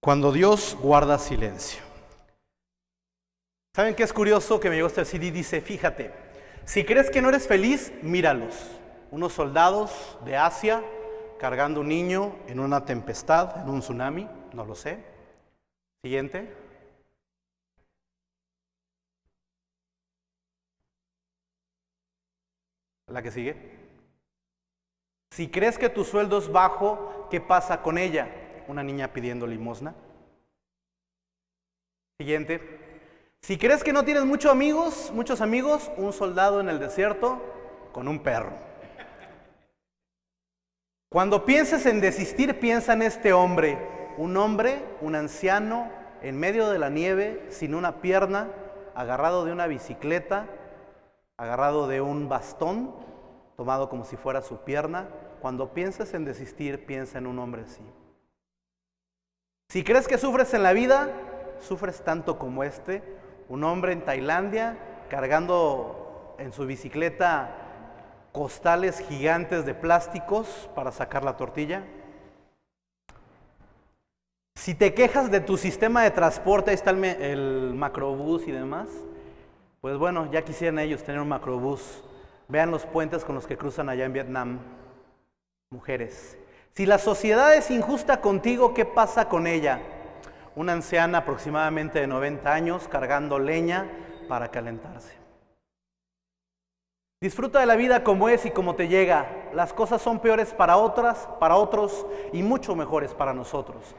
Cuando Dios guarda silencio. ¿Saben qué es curioso? Que me llegó este CD, dice, fíjate, si crees que no eres feliz, míralos. Unos soldados de Asia cargando un niño en una tempestad, en un tsunami, no lo sé. Siguiente. La que sigue. Si crees que tu sueldo es bajo, ¿qué pasa con ella? Una niña pidiendo limosna. Siguiente. Si crees que no tienes muchos amigos, un soldado en el desierto con un perro. Cuando pienses en desistir, piensa en este hombre, un anciano, en medio de la nieve, sin una pierna, agarrado de una bicicleta, agarrado de un bastón, tomado como si fuera su pierna. Cuando pienses en desistir, piensa en un hombre así. Si crees que sufres en la vida, sufres tanto como un hombre en Tailandia, cargando en su bicicleta costales gigantes de plásticos para sacar la tortilla. Si te quejas de tu sistema de transporte, ahí está el macrobús y demás, pues bueno, ya quisieran ellos tener un macrobús. Vean los puentes con los que cruzan allá en Vietnam. Mujeres. Si la sociedad es injusta contigo, ¿qué pasa con ella? Una anciana aproximadamente de 90 años cargando leña para calentarse. Disfruta de la vida como es y como te llega. Las cosas son peores para otros y mucho mejores para nosotros.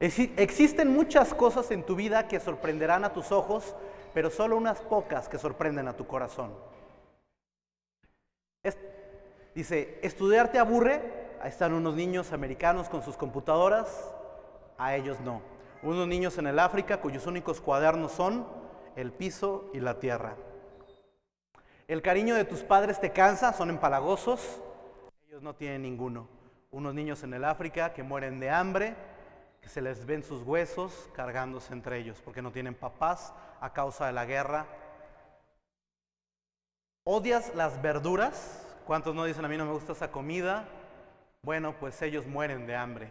Existen muchas cosas en tu vida que sorprenderán a tus ojos, pero solo unas pocas que sorprenden a tu corazón. Dice, ¿estudiar te aburre? Ahí están unos niños americanos con sus computadoras. A ellos no. Unos niños en el África cuyos únicos cuadernos son el piso y la tierra. El cariño de tus padres te cansa, son empalagosos. Ellos no tienen ninguno. Unos niños en el África que mueren de hambre, que se les ven sus huesos cargándose entre ellos porque no tienen papás a causa de la guerra. ¿Odias las verduras? ¿Cuántos no dicen a mí no me gusta esa comida? Bueno, pues ellos mueren de hambre.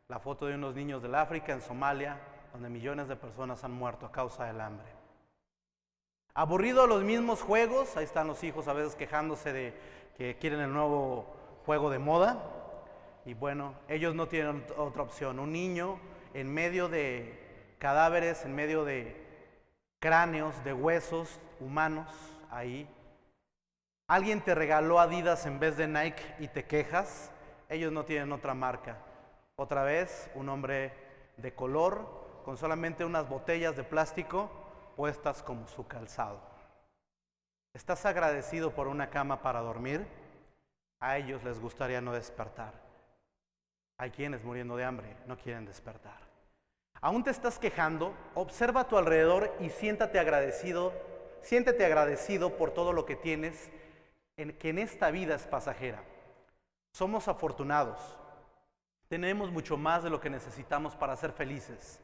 La foto de unos niños del África en Somalia, donde millones de personas han muerto a causa del hambre. Aburrido a los mismos juegos, ahí están los hijos a veces quejándose de que quieren el nuevo juego de moda. Y bueno, ellos no tienen otra opción. Un niño en medio de cadáveres, en medio de cráneos, de huesos humanos, ahí. Alguien te regaló Adidas en vez de Nike y te quejas. Ellos no tienen otra marca. Otra vez, un hombre de color con solamente unas botellas de plástico puestas como su calzado. ¿Estás agradecido por una cama para dormir? A ellos les gustaría no despertar. Hay quienes muriendo de hambre no quieren despertar. ¿Aún te estás quejando? Observa a tu alrededor y siéntete agradecido por todo lo que tienes, que en esta vida es pasajera. Somos afortunados. Tenemos mucho más de lo que necesitamos para ser felices.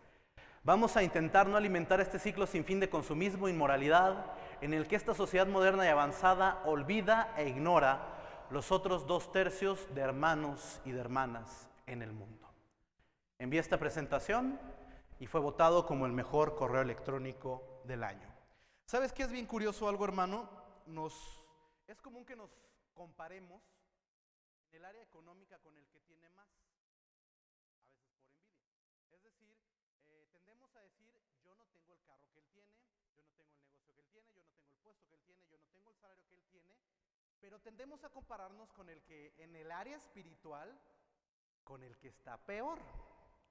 Vamos a intentar no alimentar este ciclo sin fin de consumismo e inmoralidad en el que esta sociedad moderna y avanzada olvida e ignora los otros 2/3 de hermanos y de hermanas en el mundo. Envié esta presentación y fue votado como el mejor correo electrónico del año. ¿Sabes qué es bien curioso algo, hermano? Es común que nos comparemos en el área económica con el que tiene más, a veces por envidia. Es decir, tendemos a decir, yo no tengo el carro que él tiene, yo no tengo el negocio que él tiene, yo no tengo el puesto que él tiene, yo no tengo el salario que él tiene, pero tendemos a compararnos con el que en el área espiritual, con el que está peor.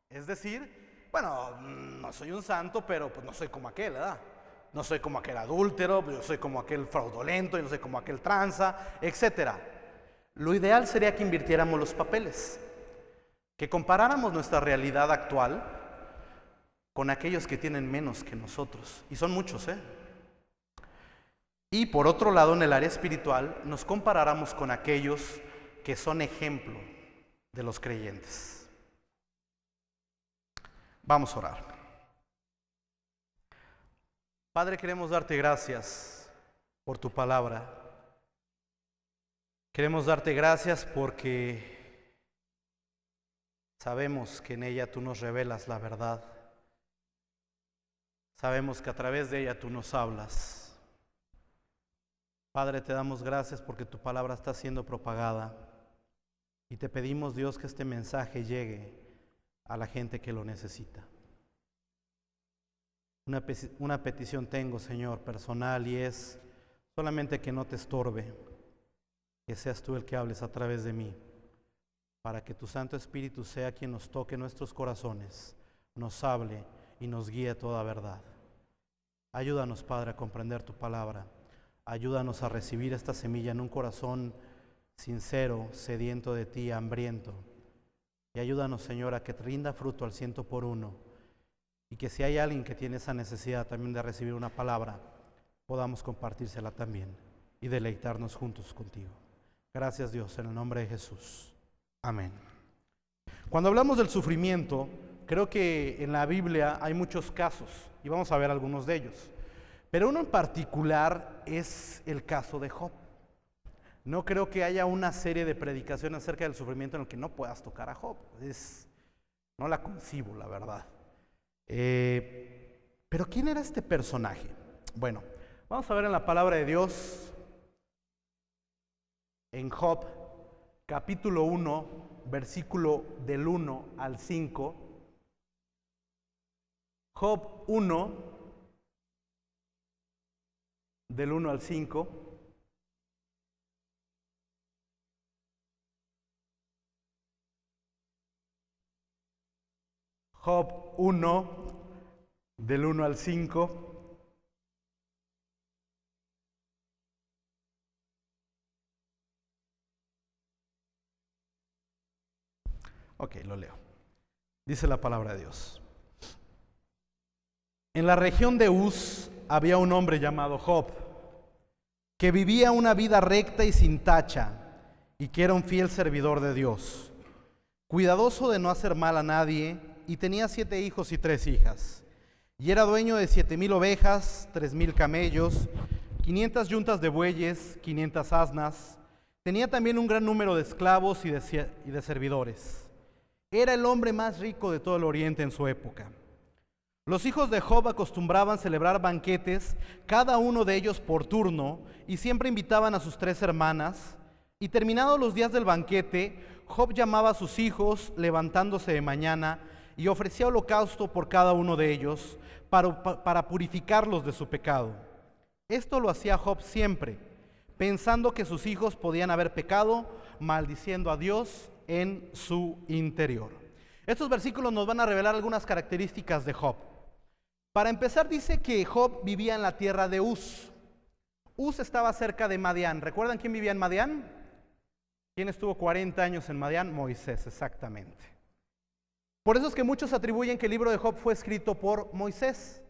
Es decir, bueno, no soy un santo, pero pues no soy como aquel, ¿verdad? No soy como aquel adúltero, yo soy como aquel fraudulento, yo no soy como aquel tranza, etcétera. Lo ideal sería que invirtiéramos los papeles, que comparáramos nuestra realidad actual con aquellos que tienen menos que nosotros, y son muchos, Y por otro lado, en el área espiritual, nos comparáramos con aquellos que son ejemplo de los creyentes. Vamos a orar. Padre, queremos darte gracias por tu palabra. Queremos darte gracias porque sabemos que en ella tú nos revelas la verdad. Sabemos que a través de ella tú nos hablas. Padre, te damos gracias porque tu palabra está siendo propagada. Y te pedimos, Dios, que este mensaje llegue a la gente que lo necesita. Una petición tengo, Señor, personal, y es solamente que no te estorbe, que seas tú el que hables a través de mí, para que tu Santo Espíritu sea quien nos toque nuestros corazones, nos hable y nos guíe a toda verdad. Ayúdanos, Padre, a comprender tu palabra. Ayúdanos a recibir esta semilla en un corazón sincero, sediento de ti, hambriento. Y ayúdanos, Señor, a que rinda fruto al 100 por 1. Y que si hay alguien que tiene esa necesidad también de recibir una palabra, podamos compartírsela también y deleitarnos juntos contigo. Gracias, Dios, en el nombre de Jesús. Amén. Cuando hablamos del sufrimiento, creo que en la Biblia hay muchos casos y vamos a ver algunos de ellos. Pero uno en particular es el caso de Job. No creo que haya una serie de predicaciones acerca del sufrimiento en el que no puedas tocar a Job. No la concibo, la verdad. Pero ¿quién era este personaje? Bueno, vamos a ver en la palabra de Dios, en Job, capítulo 1, versículo del 1 al 5. Job 1, del 1 al 5. Job 1, del 1 al 5. Ok, lo leo. Dice la palabra de Dios. En la región de Uz había un hombre llamado Job, que vivía una vida recta y sin tacha, y que era un fiel servidor de Dios, cuidadoso de no hacer mal a nadie, y tenía 7 hijos y 3 hijas. Y era dueño de 7,000 ovejas, 3,000 camellos, 500 yuntas de bueyes, 500 asnas. Tenía también un gran número de esclavos y de servidores. Era el hombre más rico de todo el oriente en su época. Los hijos de Job acostumbraban celebrar banquetes, cada uno de ellos por turno, y siempre invitaban a sus 3 hermanas. Y terminados los días del banquete, Job llamaba a sus hijos, levantándose de mañana, y ofrecía holocausto por cada uno de ellos, para purificarlos de su pecado. Esto lo hacía Job siempre, pensando que sus hijos podían haber pecado, maldiciendo a Dios en su interior. Estos versículos nos van a revelar algunas características de Job. Para empezar, dice que Job vivía en la tierra de Uz. Uz estaba cerca de Madián. ¿Recuerdan quién vivía en Madián? ¿Quién estuvo 40 años en Madián? Moisés, exactamente. Por eso es que muchos atribuyen que el libro de Job fue escrito por Moisés,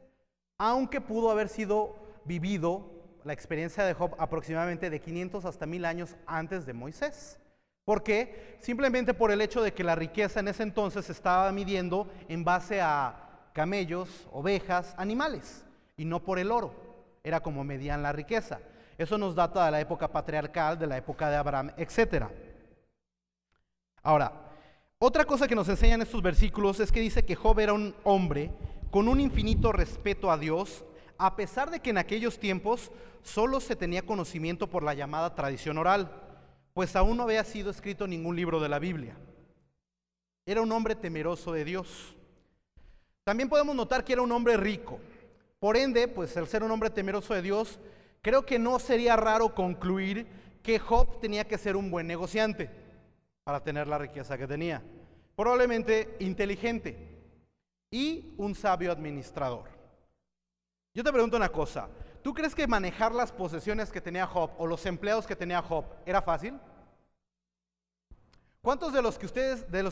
aunque pudo haber sido vivido la experiencia de Job aproximadamente de 500 hasta 1000 años antes de Moisés. ¿Por qué? Simplemente por el hecho de que la riqueza en ese entonces se estaba midiendo en base a camellos, ovejas, animales, y no por el oro. Era como medían la riqueza. Eso nos data de la época patriarcal, de la época de Abraham, etc. Ahora, otra cosa que nos enseñan estos versículos es que dice que Job era un hombre con un infinito respeto a Dios, a pesar de que en aquellos tiempos solo se tenía conocimiento por la llamada tradición oral, pues aún no había sido escrito ningún libro de la Biblia. Era un hombre temeroso de Dios. También podemos notar que era un hombre rico. Por ende, pues al ser un hombre temeroso de Dios, creo que no sería raro concluir que Job tenía que ser un buen negociante para tener la riqueza que tenía. Probablemente inteligente y un sabio administrador. Yo te pregunto una cosa, ¿tú crees que manejar las posesiones que tenía Job o los empleados que tenía Job era fácil? ¿Cuántos de los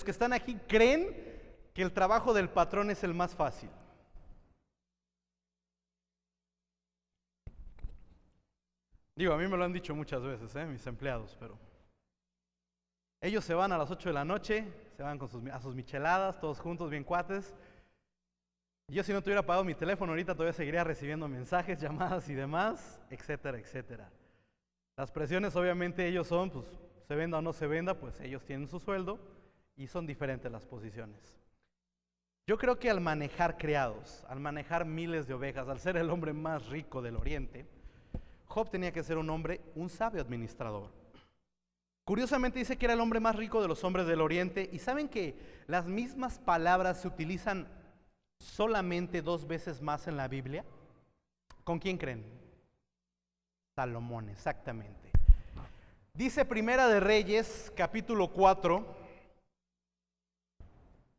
que están aquí creen que el trabajo del patrón es el más fácil? Digo, a mí me lo han dicho muchas veces, mis empleados, pero ellos se van a las 8 de la noche, se van a sus micheladas, todos juntos, bien cuates. Yo, si no tuviera pagado mi teléfono ahorita, todavía seguiría recibiendo mensajes, llamadas y demás, etcétera, etcétera. Las presiones, obviamente, ellos son, pues, se venda o no se venda, pues ellos tienen su sueldo y son diferentes las posiciones. Yo creo que al manejar criados, al manejar miles de ovejas, al ser el hombre más rico del Oriente, Job tenía que ser un sabio administrador. Curiosamente dice que era el hombre más rico de los hombres del Oriente, y saben que las mismas palabras se utilizan solamente 2 veces más en la Biblia. ¿Con quién creen? Salomón, exactamente. Dice Primera de Reyes, capítulo 4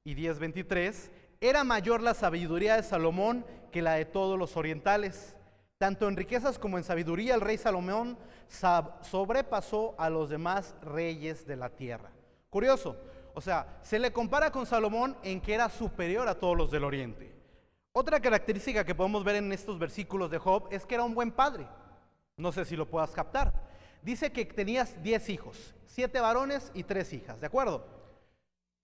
y 10:23, era mayor la sabiduría de Salomón que la de todos los orientales. Tanto en riquezas como en sabiduría el rey Salomón sobrepasó a los demás reyes de la tierra. Curioso, o sea, se le compara con Salomón en que era superior a todos los del oriente. Otra característica que podemos ver en estos versículos de Job es que era un buen padre. No sé si lo puedas captar. Dice que tenías 10 hijos, 7 varones y 3 hijas, ¿de acuerdo?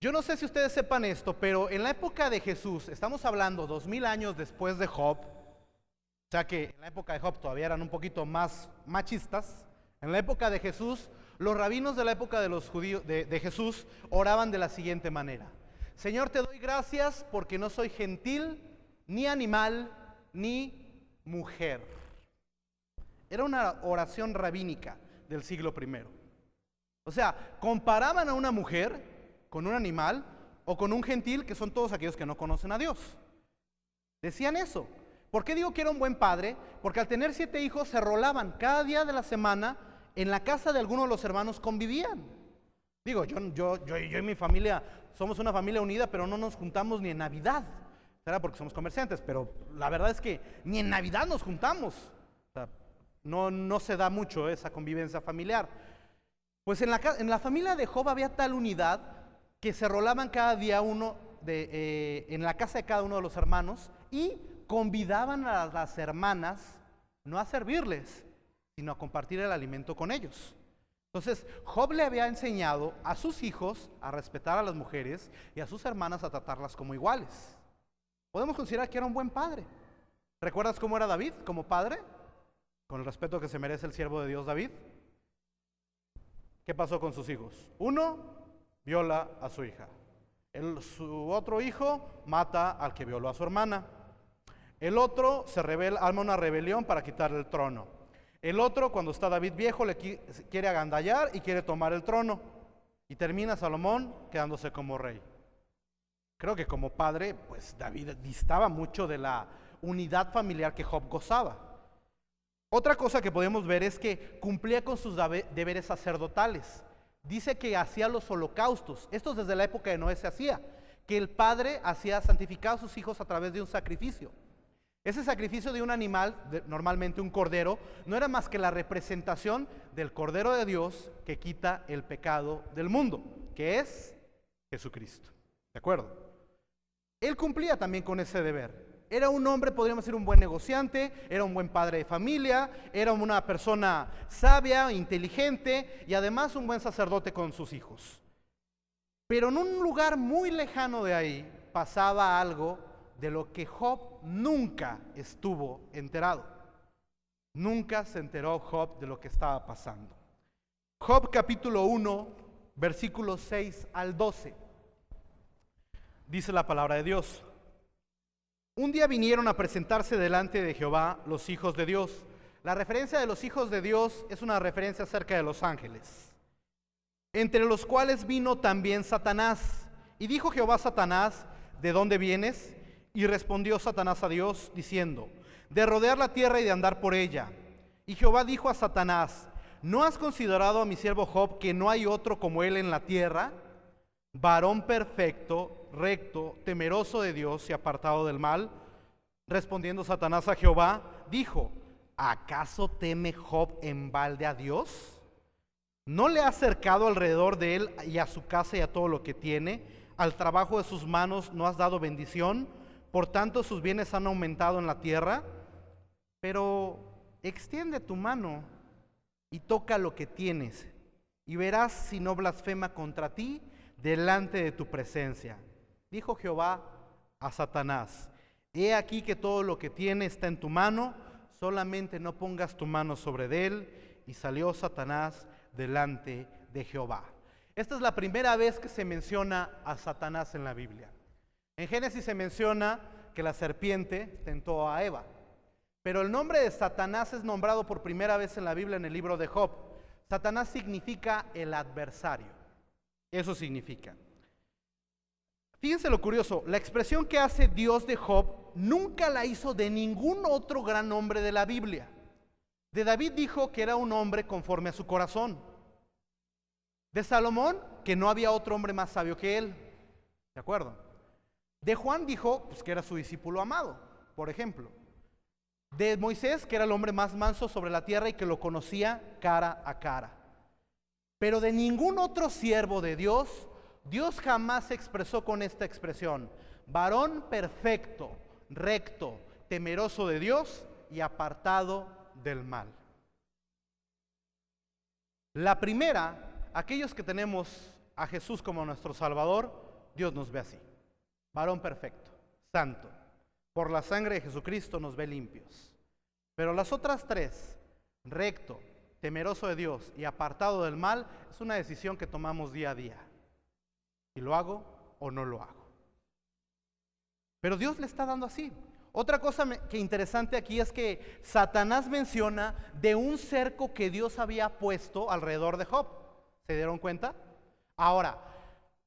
Yo no sé si ustedes sepan esto, pero en la época de Jesús, estamos hablando 2000 años después de Job, o sea que en la época de Job todavía eran un poquito más machistas. En la época de Jesús, los rabinos de la época de los judíos de Jesús oraban de la siguiente manera: Señor, te doy gracias porque no soy gentil, ni animal, ni mujer. Era una oración rabínica del siglo I. O sea, comparaban a una mujer con un animal o con un gentil, que son todos aquellos que no conocen a Dios. Decían eso. ¿Por qué digo que era un buen padre? Porque al tener 7 hijos se rolaban cada día de la semana en la casa de alguno de los hermanos, convivían. Digo, yo y mi familia somos una familia unida, pero no nos juntamos ni en Navidad. Será porque somos comerciantes, pero la verdad es que ni en Navidad nos juntamos. O sea, no se da mucho esa convivencia familiar. Pues en la familia de Job había tal unidad que se rolaban cada día en la casa de cada uno de los hermanos y convidaban a las hermanas no a servirles, sino a compartir el alimento con ellos. Entonces, Job le había enseñado a sus hijos a respetar a las mujeres y a sus hermanas a tratarlas como iguales. Podemos considerar que era un buen padre. ¿Recuerdas cómo era David como padre? Con el respeto que se merece el siervo de Dios David. ¿Qué pasó con sus hijos? Uno viola a su hija. Su otro hijo mata al que violó a su hermana. El otro arma una rebelión para quitarle el trono. El otro, cuando está David viejo, le quiere agandallar y quiere tomar el trono. Y termina Salomón quedándose como rey. Creo que como padre, pues David distaba mucho de la unidad familiar que Job gozaba. Otra cosa que podemos ver es que cumplía con sus deberes sacerdotales. Dice que hacía los holocaustos. Esto desde la época de Noé se hacía. Que el padre santificaba a sus hijos a través de un sacrificio. Ese sacrificio de un animal, normalmente un cordero, no era más que la representación del Cordero de Dios que quita el pecado del mundo, que es Jesucristo. ¿De acuerdo? Él cumplía también con ese deber. Era un hombre, podríamos decir, un buen negociante, era un buen padre de familia, era una persona sabia, inteligente y además un buen sacerdote con sus hijos. Pero en un lugar muy lejano de ahí pasaba algo de lo que Job nunca estuvo enterado. Nunca se enteró Job de lo que estaba pasando. Job capítulo 1, versículos 6 al 12. Dice la palabra de Dios: un día vinieron a presentarse delante de Jehová los hijos de Dios. La referencia de los hijos de Dios es una referencia acerca de los ángeles, entre los cuales vino también Satanás. Y dijo Jehová a Satanás: ¿de dónde vienes? Y respondió Satanás a Dios, diciendo: de rodear la tierra y de andar por ella. Y Jehová dijo a Satanás: ¿no has considerado a mi siervo Job, que no hay otro como él en la tierra? Varón perfecto, recto, temeroso de Dios y apartado del mal. Respondiendo Satanás a Jehová, dijo: ¿acaso teme Job en balde a Dios? ¿No le ha cercado alrededor de él y a su casa y a todo lo que tiene? Al trabajo de sus manos no has dado bendición, por tanto sus bienes han aumentado en la tierra. Pero extiende tu mano y toca lo que tienes, y verás si no blasfema contra ti delante de tu presencia. Dijo Jehová a Satanás: he aquí que todo lo que tiene está en tu mano, solamente no pongas tu mano sobre él. Y salió Satanás delante de Jehová. Esta es la primera vez que se menciona a Satanás en la Biblia. En Génesis se menciona que la serpiente tentó a Eva, pero el nombre de Satanás es nombrado por primera vez en la Biblia en el libro de Job. Satanás significa el adversario. Eso significa. Fíjense lo curioso, la expresión que hace Dios de Job nunca la hizo de ningún otro gran hombre de la Biblia. De David dijo que era un hombre conforme a su corazón. De Salomón, que no había otro hombre más sabio que él. ¿De acuerdo? De Juan dijo pues, que era su discípulo amado, por ejemplo. De Moisés, que era el hombre más manso sobre la tierra y que lo conocía cara a cara. Pero de ningún otro siervo de Dios, Dios jamás se expresó con esta expresión: varón perfecto, recto, temeroso de Dios y apartado del mal. La primera, aquellos que tenemos a Jesús como nuestro Salvador, Dios nos ve así: varón perfecto, santo. Por la sangre de Jesucristo nos ve limpios. Pero las otras tres, recto, temeroso de Dios y apartado del mal, es una decisión que tomamos día a día. Si lo hago o no lo hago. Pero Dios le está dando así. Otra cosa que interesante aquí es que Satanás menciona de un cerco que Dios había puesto alrededor de Job. ¿Se dieron cuenta? Ahora,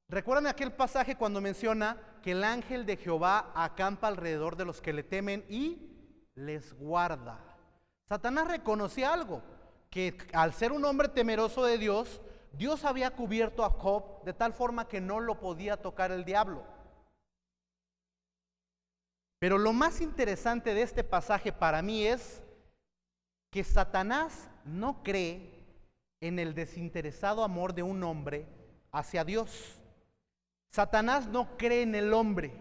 ¿recuerdan aquel pasaje cuando menciona que el ángel de Jehová acampa alrededor de los que le temen y les guarda? Satanás reconocía algo, que al ser un hombre temeroso de Dios, Dios había cubierto a Job de tal forma que no lo podía tocar el diablo. Pero lo más interesante de este pasaje para mí es que Satanás no cree en el desinteresado amor de un hombre hacia Dios. Satanás no cree en el hombre.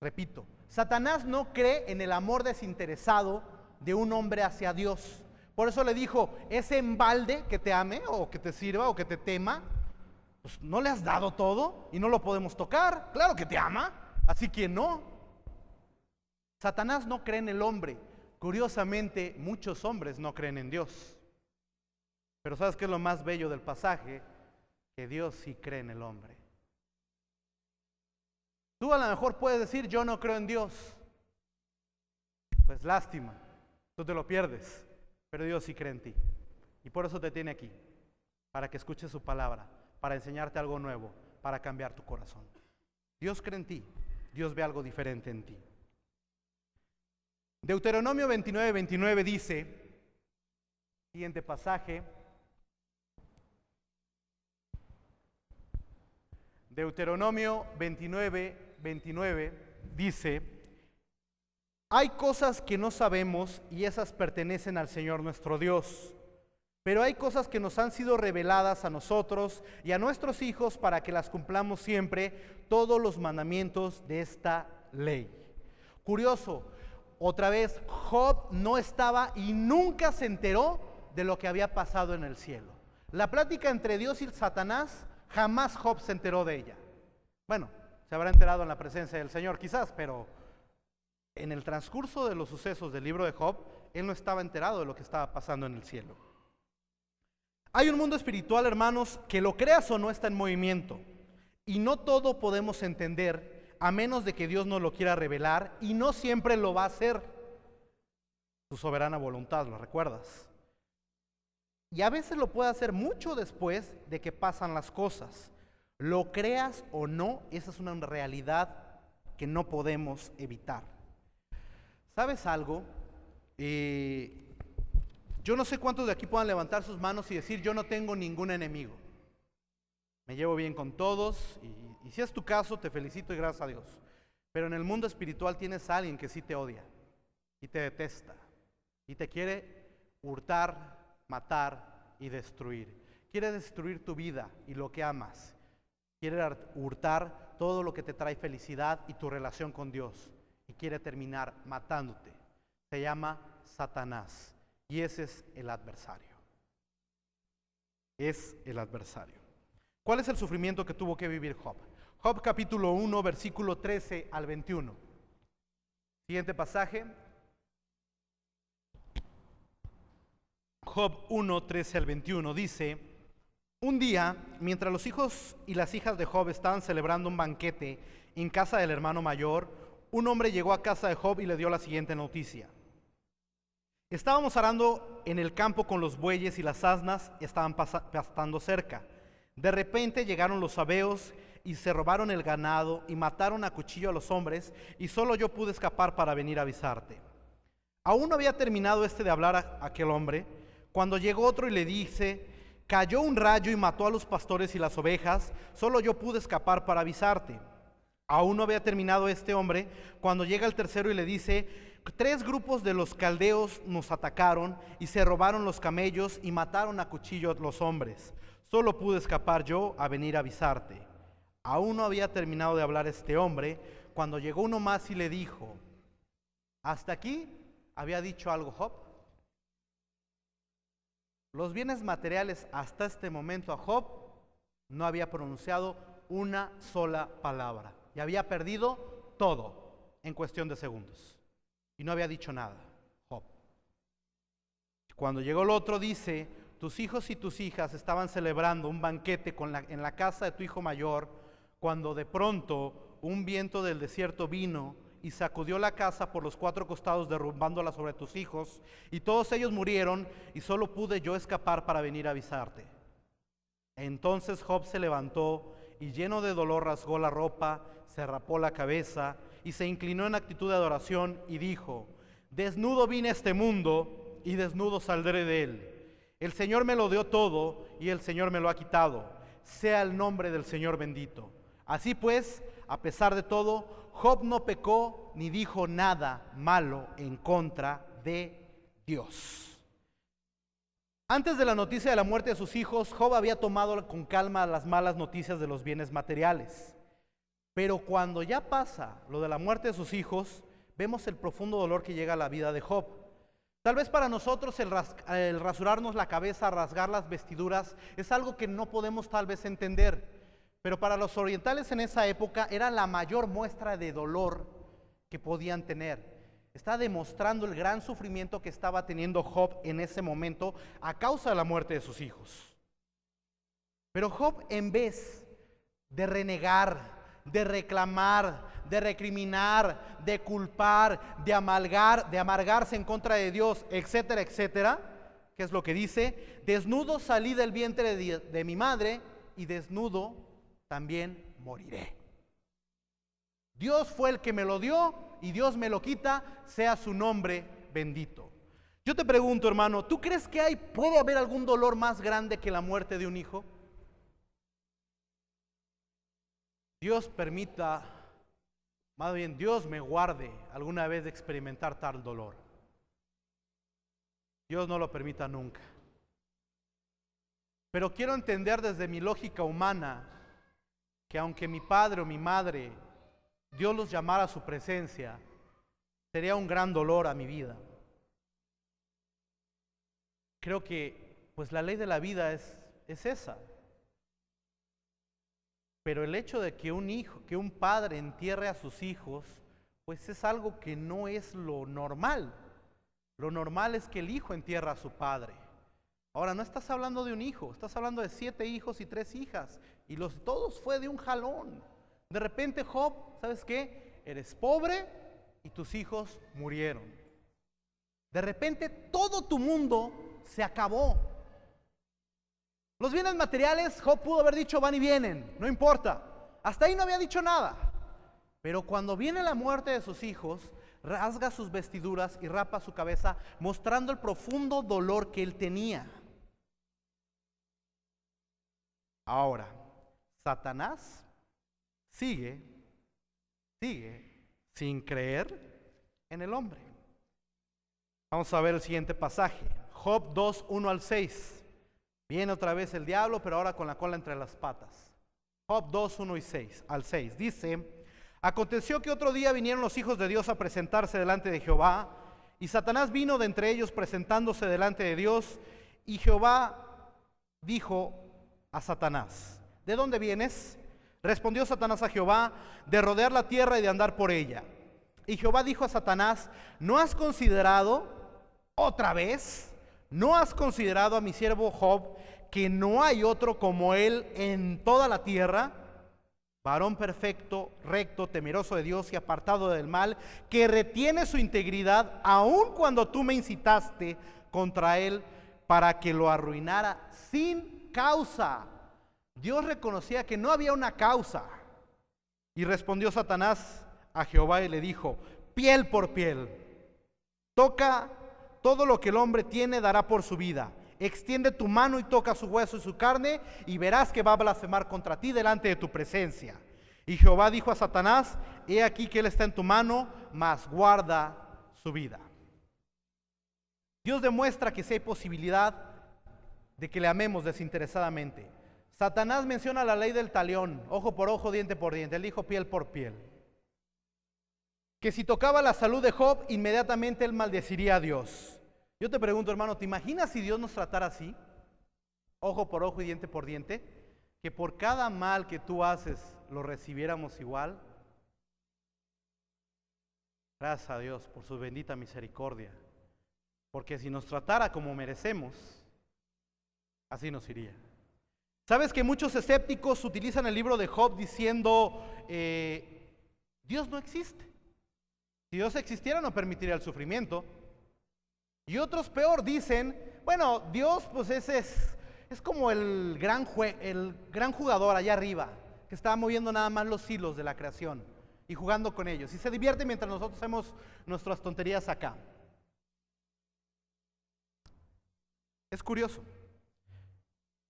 Repito, Satanás no cree en el amor desinteresado de un hombre hacia Dios. Por eso le dijo: ese embalde que te ame o que te sirva o que te tema, pues no le has dado todo y no lo podemos tocar. Claro que te ama. Así que no. Satanás no cree en el hombre. Curiosamente, muchos hombres no creen en Dios. Pero ¿sabes qué es lo más bello del pasaje? Que Dios sí cree en el hombre. Tú a lo mejor puedes decir: yo no creo en Dios. Pues lástima, tú te lo pierdes. Pero Dios sí cree en ti. Y por eso te tiene aquí, para que escuches su palabra, para enseñarte algo nuevo, para cambiar tu corazón. Dios cree en ti. Dios ve algo diferente en ti. Deuteronomio 29:29 dice, siguiente pasaje, Deuteronomio 29:29 dice: hay cosas que no sabemos y esas pertenecen al Señor nuestro Dios, pero hay cosas que nos han sido reveladas a nosotros y a nuestros hijos para que las cumplamos siempre, todos los mandamientos de esta ley. Curioso, otra vez, Job no estaba y nunca se enteró de lo que había pasado en el cielo. La plática entre Dios y Satanás, jamás Job se enteró de ella. Bueno, se habrá enterado en la presencia del Señor quizás, pero en el transcurso de los sucesos del libro de Job, él no estaba enterado de lo que estaba pasando en el cielo. Hay un mundo espiritual, hermanos, que lo creas o no está en movimiento. Y no todo podemos entender a menos de que Dios nos lo quiera revelar, y no siempre lo va a hacer. Su soberana voluntad, ¿lo recuerdas? Y a veces lo puede hacer mucho después de que pasan las cosas. Lo creas o no, esa es una realidad que no podemos evitar. ¿Sabes algo? Yo no sé cuántos de aquí puedan levantar sus manos y decir: yo no tengo ningún enemigo. Me llevo bien con todos y si es tu caso, te felicito y gracias a Dios. Pero en el mundo espiritual tienes a alguien que sí te odia y te detesta y te quiere hurtar, matar y destruir. Quiere destruir tu vida y lo que amas. Quiere hurtar todo lo que te trae felicidad y tu relación con Dios. Y quiere terminar matándote. Se llama Satanás. Y ese es el adversario. Es el adversario. ¿Cuál es el sufrimiento que tuvo que vivir Job? Job capítulo 1, versículo 13 al 21. Siguiente pasaje. Job 1, 13 al 21 dice: Un día, mientras los hijos y las hijas de Job estaban celebrando un banquete en casa del hermano mayor, un hombre llegó a casa de Job y le dio la siguiente noticia. Estábamos arando en el campo con los bueyes y las asnas estaban pastando cerca. De repente llegaron los sabeos y se robaron el ganado y mataron a cuchillo a los hombres, y solo yo pude escapar para venir a avisarte. Aún no había terminado de hablar a aquel hombre, cuando llegó otro y le dice: cayó un rayo y mató a los pastores y las ovejas, solo yo pude escapar para avisarte. Aún no había terminado este hombre, cuando llega el tercero y le dice: 3 grupos de los caldeos nos atacaron y se robaron los camellos y mataron a cuchillo a los hombres. Solo pude escapar yo a venir a avisarte. Aún no había terminado de hablar este hombre, cuando llegó uno más y le dijo: ¿hasta aquí había dicho algo Job? Los bienes materiales hasta este momento a Job no había pronunciado una sola palabra y había perdido todo en cuestión de segundos y no había dicho nada Job. Cuando llegó el otro dice: tus hijos y tus hijas estaban celebrando un banquete en la casa de tu hijo mayor, cuando de pronto un viento del desierto vino y sacudió la casa por los 4 costados, derrumbándola sobre tus hijos, y todos ellos murieron, y solo pude yo escapar para venir a avisarte. Entonces Job se levantó y lleno de dolor rasgó la ropa, se rapó la cabeza y se inclinó en actitud de adoración y dijo: desnudo vine a este mundo y desnudo saldré de él. El Señor me lo dio todo y el Señor me lo ha quitado. Sea el nombre del Señor bendito. Así pues, a pesar de todo, Job no pecó ni dijo nada malo en contra de Dios. Antes de la noticia de la muerte de sus hijos, Job había tomado con calma las malas noticias de los bienes materiales. Pero cuando ya pasa lo de la muerte de sus hijos, vemos el profundo dolor que llega a la vida de Job. Tal vez para nosotros el rasurarnos la cabeza, rasgar las vestiduras, es algo que no podemos tal vez entender. Pero para los orientales en esa época era la mayor muestra de dolor que podían tener. Está demostrando el gran sufrimiento que estaba teniendo Job en ese momento a causa de la muerte de sus hijos. Pero Job, en vez de renegar, de reclamar, de recriminar, de culpar, de amargarse en contra de Dios, etcétera, etcétera, ¿qué es lo que dice? Desnudo salí del vientre de mi madre y desnudo también moriré. Dios fue el que me lo dio y Dios me lo quita, sea su nombre bendito. Yo te pregunto, hermano, ¿tú crees que puede haber algún dolor más grande que la muerte de un hijo? Dios permita, más bien Dios me guarde alguna vez de experimentar tal dolor. Dios no lo permita nunca. Pero quiero entender desde mi lógica humana que aunque mi padre o mi madre, Dios los llamara a su presencia, sería un gran dolor a mi vida. Creo que pues la ley de la vida es esa. Pero el hecho de que un padre entierre a sus hijos, pues es algo que no es lo normal. Lo normal es que el hijo entierra a su padre. Ahora, no estás hablando de un hijo, estás hablando de 7 hijos y 3 hijas. Y todos fue de un jalón. De repente, Job, ¿sabes qué? Eres pobre y tus hijos murieron. De repente, todo tu mundo se acabó. Los bienes materiales, Job pudo haber dicho van y vienen, no importa. Hasta ahí no había dicho nada. Pero cuando viene la muerte de sus hijos, rasga sus vestiduras y rapa su cabeza, mostrando el profundo dolor que él tenía. Ahora, Satanás sigue sin creer en el hombre. Vamos a ver el siguiente pasaje, Job 2, 1 al 6. Viene otra vez el diablo, pero ahora con la cola entre las patas. Job 2, 1 y 6 al 6. Dice: aconteció que otro día vinieron los hijos de Dios a presentarse delante de Jehová, y Satanás vino de entre ellos presentándose delante de Dios, y Jehová dijo a Satanás: ¿de dónde vienes? Respondió Satanás a Jehová: de rodear la tierra y de andar por ella. Y Jehová dijo a Satanás: ¿no has considerado otra vez? ¿No has considerado a mi siervo Job, que no hay otro como él en toda la tierra, varón perfecto, recto, temeroso de Dios y apartado del mal, que retiene su integridad aun cuando tú me incitaste contra él para que lo arruinara sin causa. Dios reconocía que no había una causa. Y respondió Satanás a Jehová y le dijo: piel por piel, toca todo lo que el hombre tiene, dará por su vida. Extiende tu mano y toca su hueso y su carne, y verás que va a blasfemar contra ti delante de tu presencia. Y Jehová dijo a Satanás: he aquí que él está en tu mano, mas guarda su vida. Dios demuestra que sí hay posibilidad de que le amemos desinteresadamente. Satanás menciona la ley del talión, ojo por ojo, diente por diente. Él dijo piel por piel. Que si tocaba la salud de Job, inmediatamente él maldeciría a Dios. Yo te pregunto, hermano, ¿te imaginas si Dios nos tratara así? Ojo por ojo y diente por diente. Que por cada mal que tú haces lo recibiéramos igual. Gracias a Dios por su bendita misericordia. Porque si nos tratara como merecemos, así nos iría. ¿Sabes que muchos escépticos utilizan el libro de Job diciendo Dios no existe? Si Dios existiera no permitiría el sufrimiento. Y otros peor dicen, bueno, Dios pues es como el gran jugador allá arriba, que está moviendo nada más los hilos de la creación y jugando con ellos. Y se divierte mientras nosotros hacemos nuestras tonterías acá. Es curioso,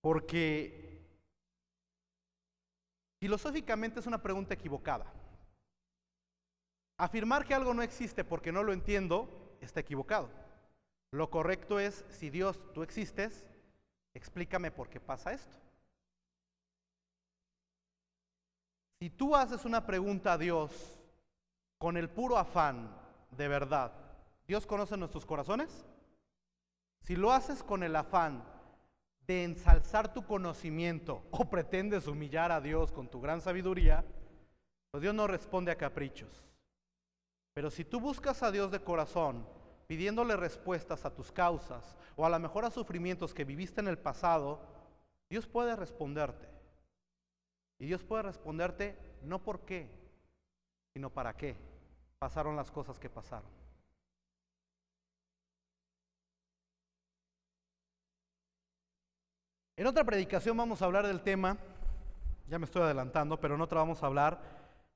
porque filosóficamente es una pregunta equivocada. Afirmar que algo no existe porque no lo entiendo está equivocado. Lo correcto es, si Dios, tú existes, explícame por qué pasa esto. Si tú haces una pregunta a Dios con el puro afán de verdad, ¿Dios conoce nuestros corazones? Si lo haces con el afán de ensalzar tu conocimiento o pretendes humillar a Dios con tu gran sabiduría, pues Dios no responde a caprichos. Pero si tú buscas a Dios de corazón, pidiéndole respuestas a tus causas o a lo mejor a sufrimientos que viviste en el pasado, Dios puede responderte. Y Dios puede responderte no por qué, sino para qué pasaron las cosas que pasaron. En otra predicación vamos a hablar del tema, ya me estoy adelantando, pero en otra vamos a hablar,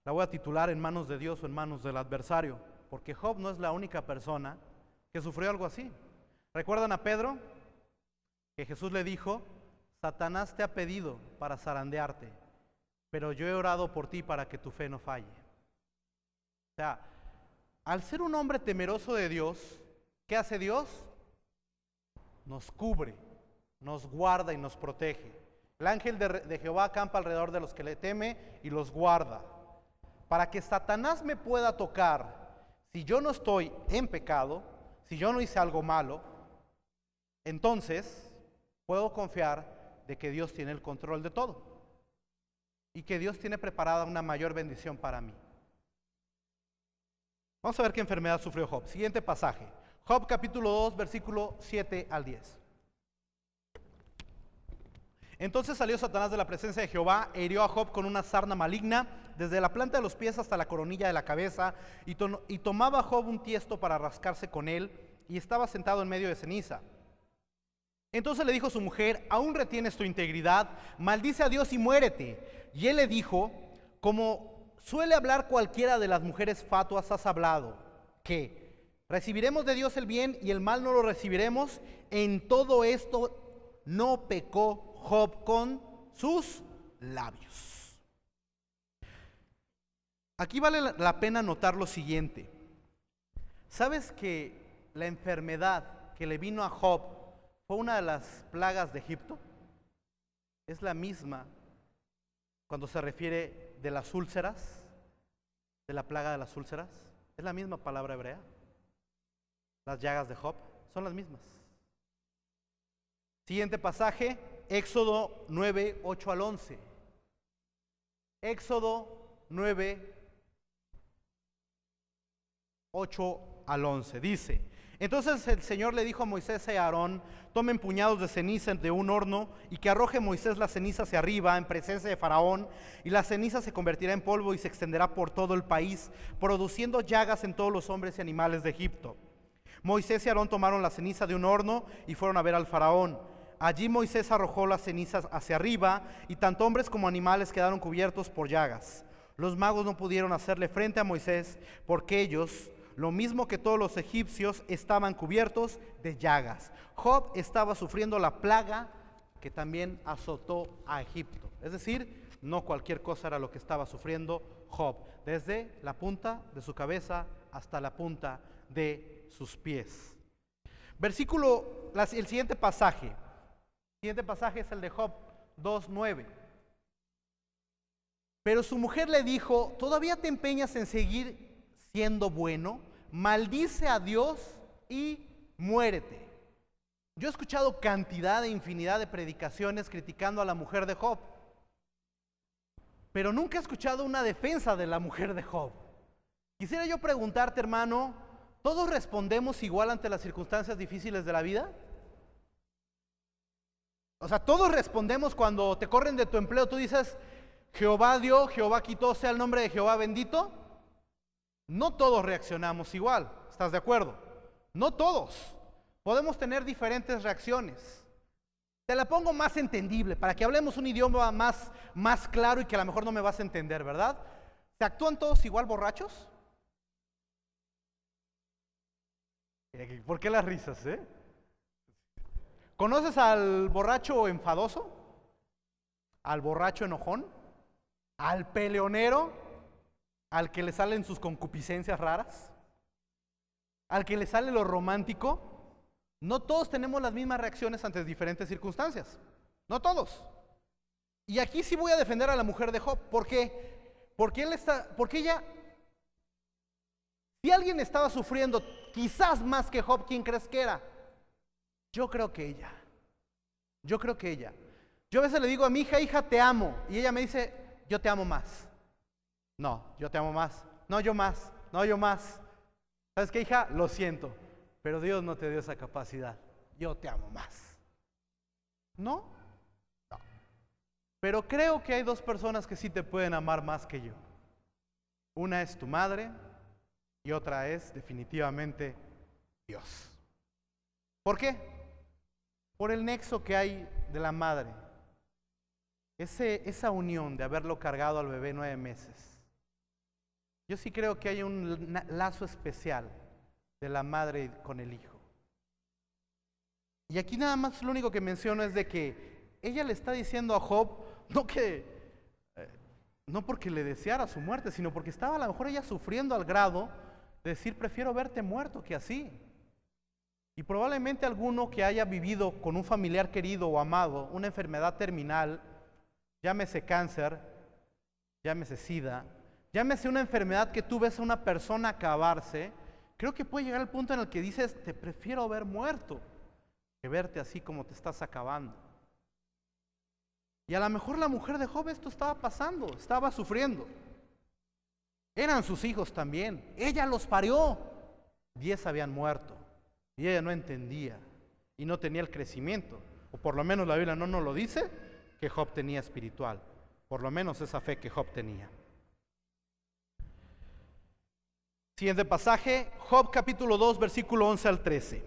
la voy a titular En manos de Dios o en manos del adversario, porque Job no es la única persona que sufrió algo así. ¿Recuerdan a Pedro? Que Jesús le dijo: Satanás te ha pedido para zarandearte, pero yo he orado por ti para que tu fe no falle. O sea, al ser un hombre temeroso de Dios, ¿qué hace Dios? Nos cubre, nos guarda y nos protege. El ángel de Jehová acampa alrededor de los que le teme y los guarda. Para que Satanás me pueda tocar, si yo no estoy en pecado, si yo no hice algo malo, entonces puedo confiar de que Dios tiene el control de todo y que Dios tiene preparada una mayor bendición para mí. Vamos a ver qué enfermedad sufrió Job. Siguiente pasaje. Job capítulo 2, versículo 7 al 10. Entonces salió Satanás de la presencia de Jehová e hirió a Job con una sarna maligna, desde la planta de los pies hasta la coronilla de la cabeza, y tomaba Job un tiesto para rascarse con él, y estaba sentado en medio de ceniza. Entonces le dijo su mujer: aún retienes tu integridad, maldice a Dios y muérete. Y él le dijo: como suele hablar cualquiera de las mujeres fatuas, has hablado, que recibiremos de Dios el bien y el mal no lo recibiremos. En todo esto no pecó Job con sus labios. Aquí vale la pena notar lo siguiente. ¿Sabes que la enfermedad que le vino a Job fue una de las plagas de Egipto? Es la misma cuando se refiere de las úlceras, de la plaga de las úlceras. Es la misma palabra hebrea. Las llagas de Job son las mismas. Siguiente pasaje, Éxodo 9, 8 al 11. Éxodo 9, 8 al 11. Dice: Entonces el Señor le dijo a Moisés y a Aarón: tomen puñados de ceniza de un horno y que arroje Moisés la ceniza hacia arriba en presencia de Faraón, y la ceniza se convertirá en polvo y se extenderá por todo el país, produciendo llagas en todos los hombres y animales de Egipto. Moisés y Aarón tomaron la ceniza de un horno y fueron a ver al Faraón. Allí Moisés arrojó las cenizas hacia arriba y tanto hombres como animales quedaron cubiertos por llagas. Los magos no pudieron hacerle frente a Moisés porque ellos, lo mismo que todos los egipcios, estaban cubiertos de llagas. Job estaba sufriendo la plaga que también azotó a Egipto. Es decir, no cualquier cosa era lo que estaba sufriendo Job, desde la punta de su cabeza hasta la punta de sus pies. El siguiente pasaje es el de Job 2:9. Pero su mujer le dijo: ¿todavía te empeñas en seguir siendo bueno? Maldice a Dios y muérete. Yo he escuchado cantidad e infinidad de predicaciones criticando a la mujer de Job, pero nunca he escuchado una defensa de la mujer de Job. Quisiera yo preguntarte, hermano, ¿todos respondemos igual ante las circunstancias difíciles de la vida? O sea, todos respondemos cuando te corren de tu empleo, tú dices: Jehová dio, Jehová quitó, sea el nombre de Jehová bendito. No todos reaccionamos igual, ¿estás de acuerdo? No todos. Podemos tener diferentes reacciones. Te la pongo más entendible, para que hablemos un idioma más claro y que a lo mejor no me vas a entender, ¿verdad? ¿Se actúan todos igual borrachos? ¿Por qué las risas, ¿Conoces al borracho enfadoso? ¿Al borracho enojón? ¿Al peleonero? ¿Al que le salen sus concupiscencias raras? ¿Al que le sale lo romántico? No todos tenemos las mismas reacciones ante diferentes circunstancias. No todos. Y aquí sí voy a defender a la mujer de Job. ¿Por qué? Porque ella, si alguien estaba sufriendo quizás más que Job, ¿quién crees que era? Yo creo que ella. Yo a veces le digo a mi hija: hija, te amo. Y ella me dice: yo te amo más. No, yo te amo más. No, yo más. No, yo más. ¿Sabes qué, hija? Lo siento, pero Dios no te dio esa capacidad. Yo te amo más. ¿No? No. Pero creo que hay dos personas que sí te pueden amar más que yo. Una es tu madre y otra es definitivamente Dios. ¿Por qué? Por el nexo que hay de la madre. Esa unión de haberlo cargado al bebé 9 meses. Yo sí creo que hay un lazo especial de la madre con el hijo. Y aquí nada más lo único que menciono es de que ella le está diciendo a Job, no porque le deseara su muerte, sino porque estaba a lo mejor ella sufriendo al grado de decir: prefiero verte muerto que así. Y probablemente alguno que haya vivido con un familiar querido o amado una enfermedad terminal, llámese cáncer, llámese SIDA, llámese una enfermedad que tú ves a una persona acabarse, creo que puede llegar al punto en el que dices: te prefiero ver muerto que verte así como te estás acabando. Y a lo mejor la mujer de Job esto estaba pasando, estaba sufriendo. Eran sus hijos también, ella los parió. 10 habían muerto y ella no entendía y no tenía el crecimiento, o por lo menos la Biblia no nos lo dice, que Job tenía espiritual, por lo menos esa fe que Job tenía. Siguiente pasaje, Job capítulo 2, versículo 11 al 13.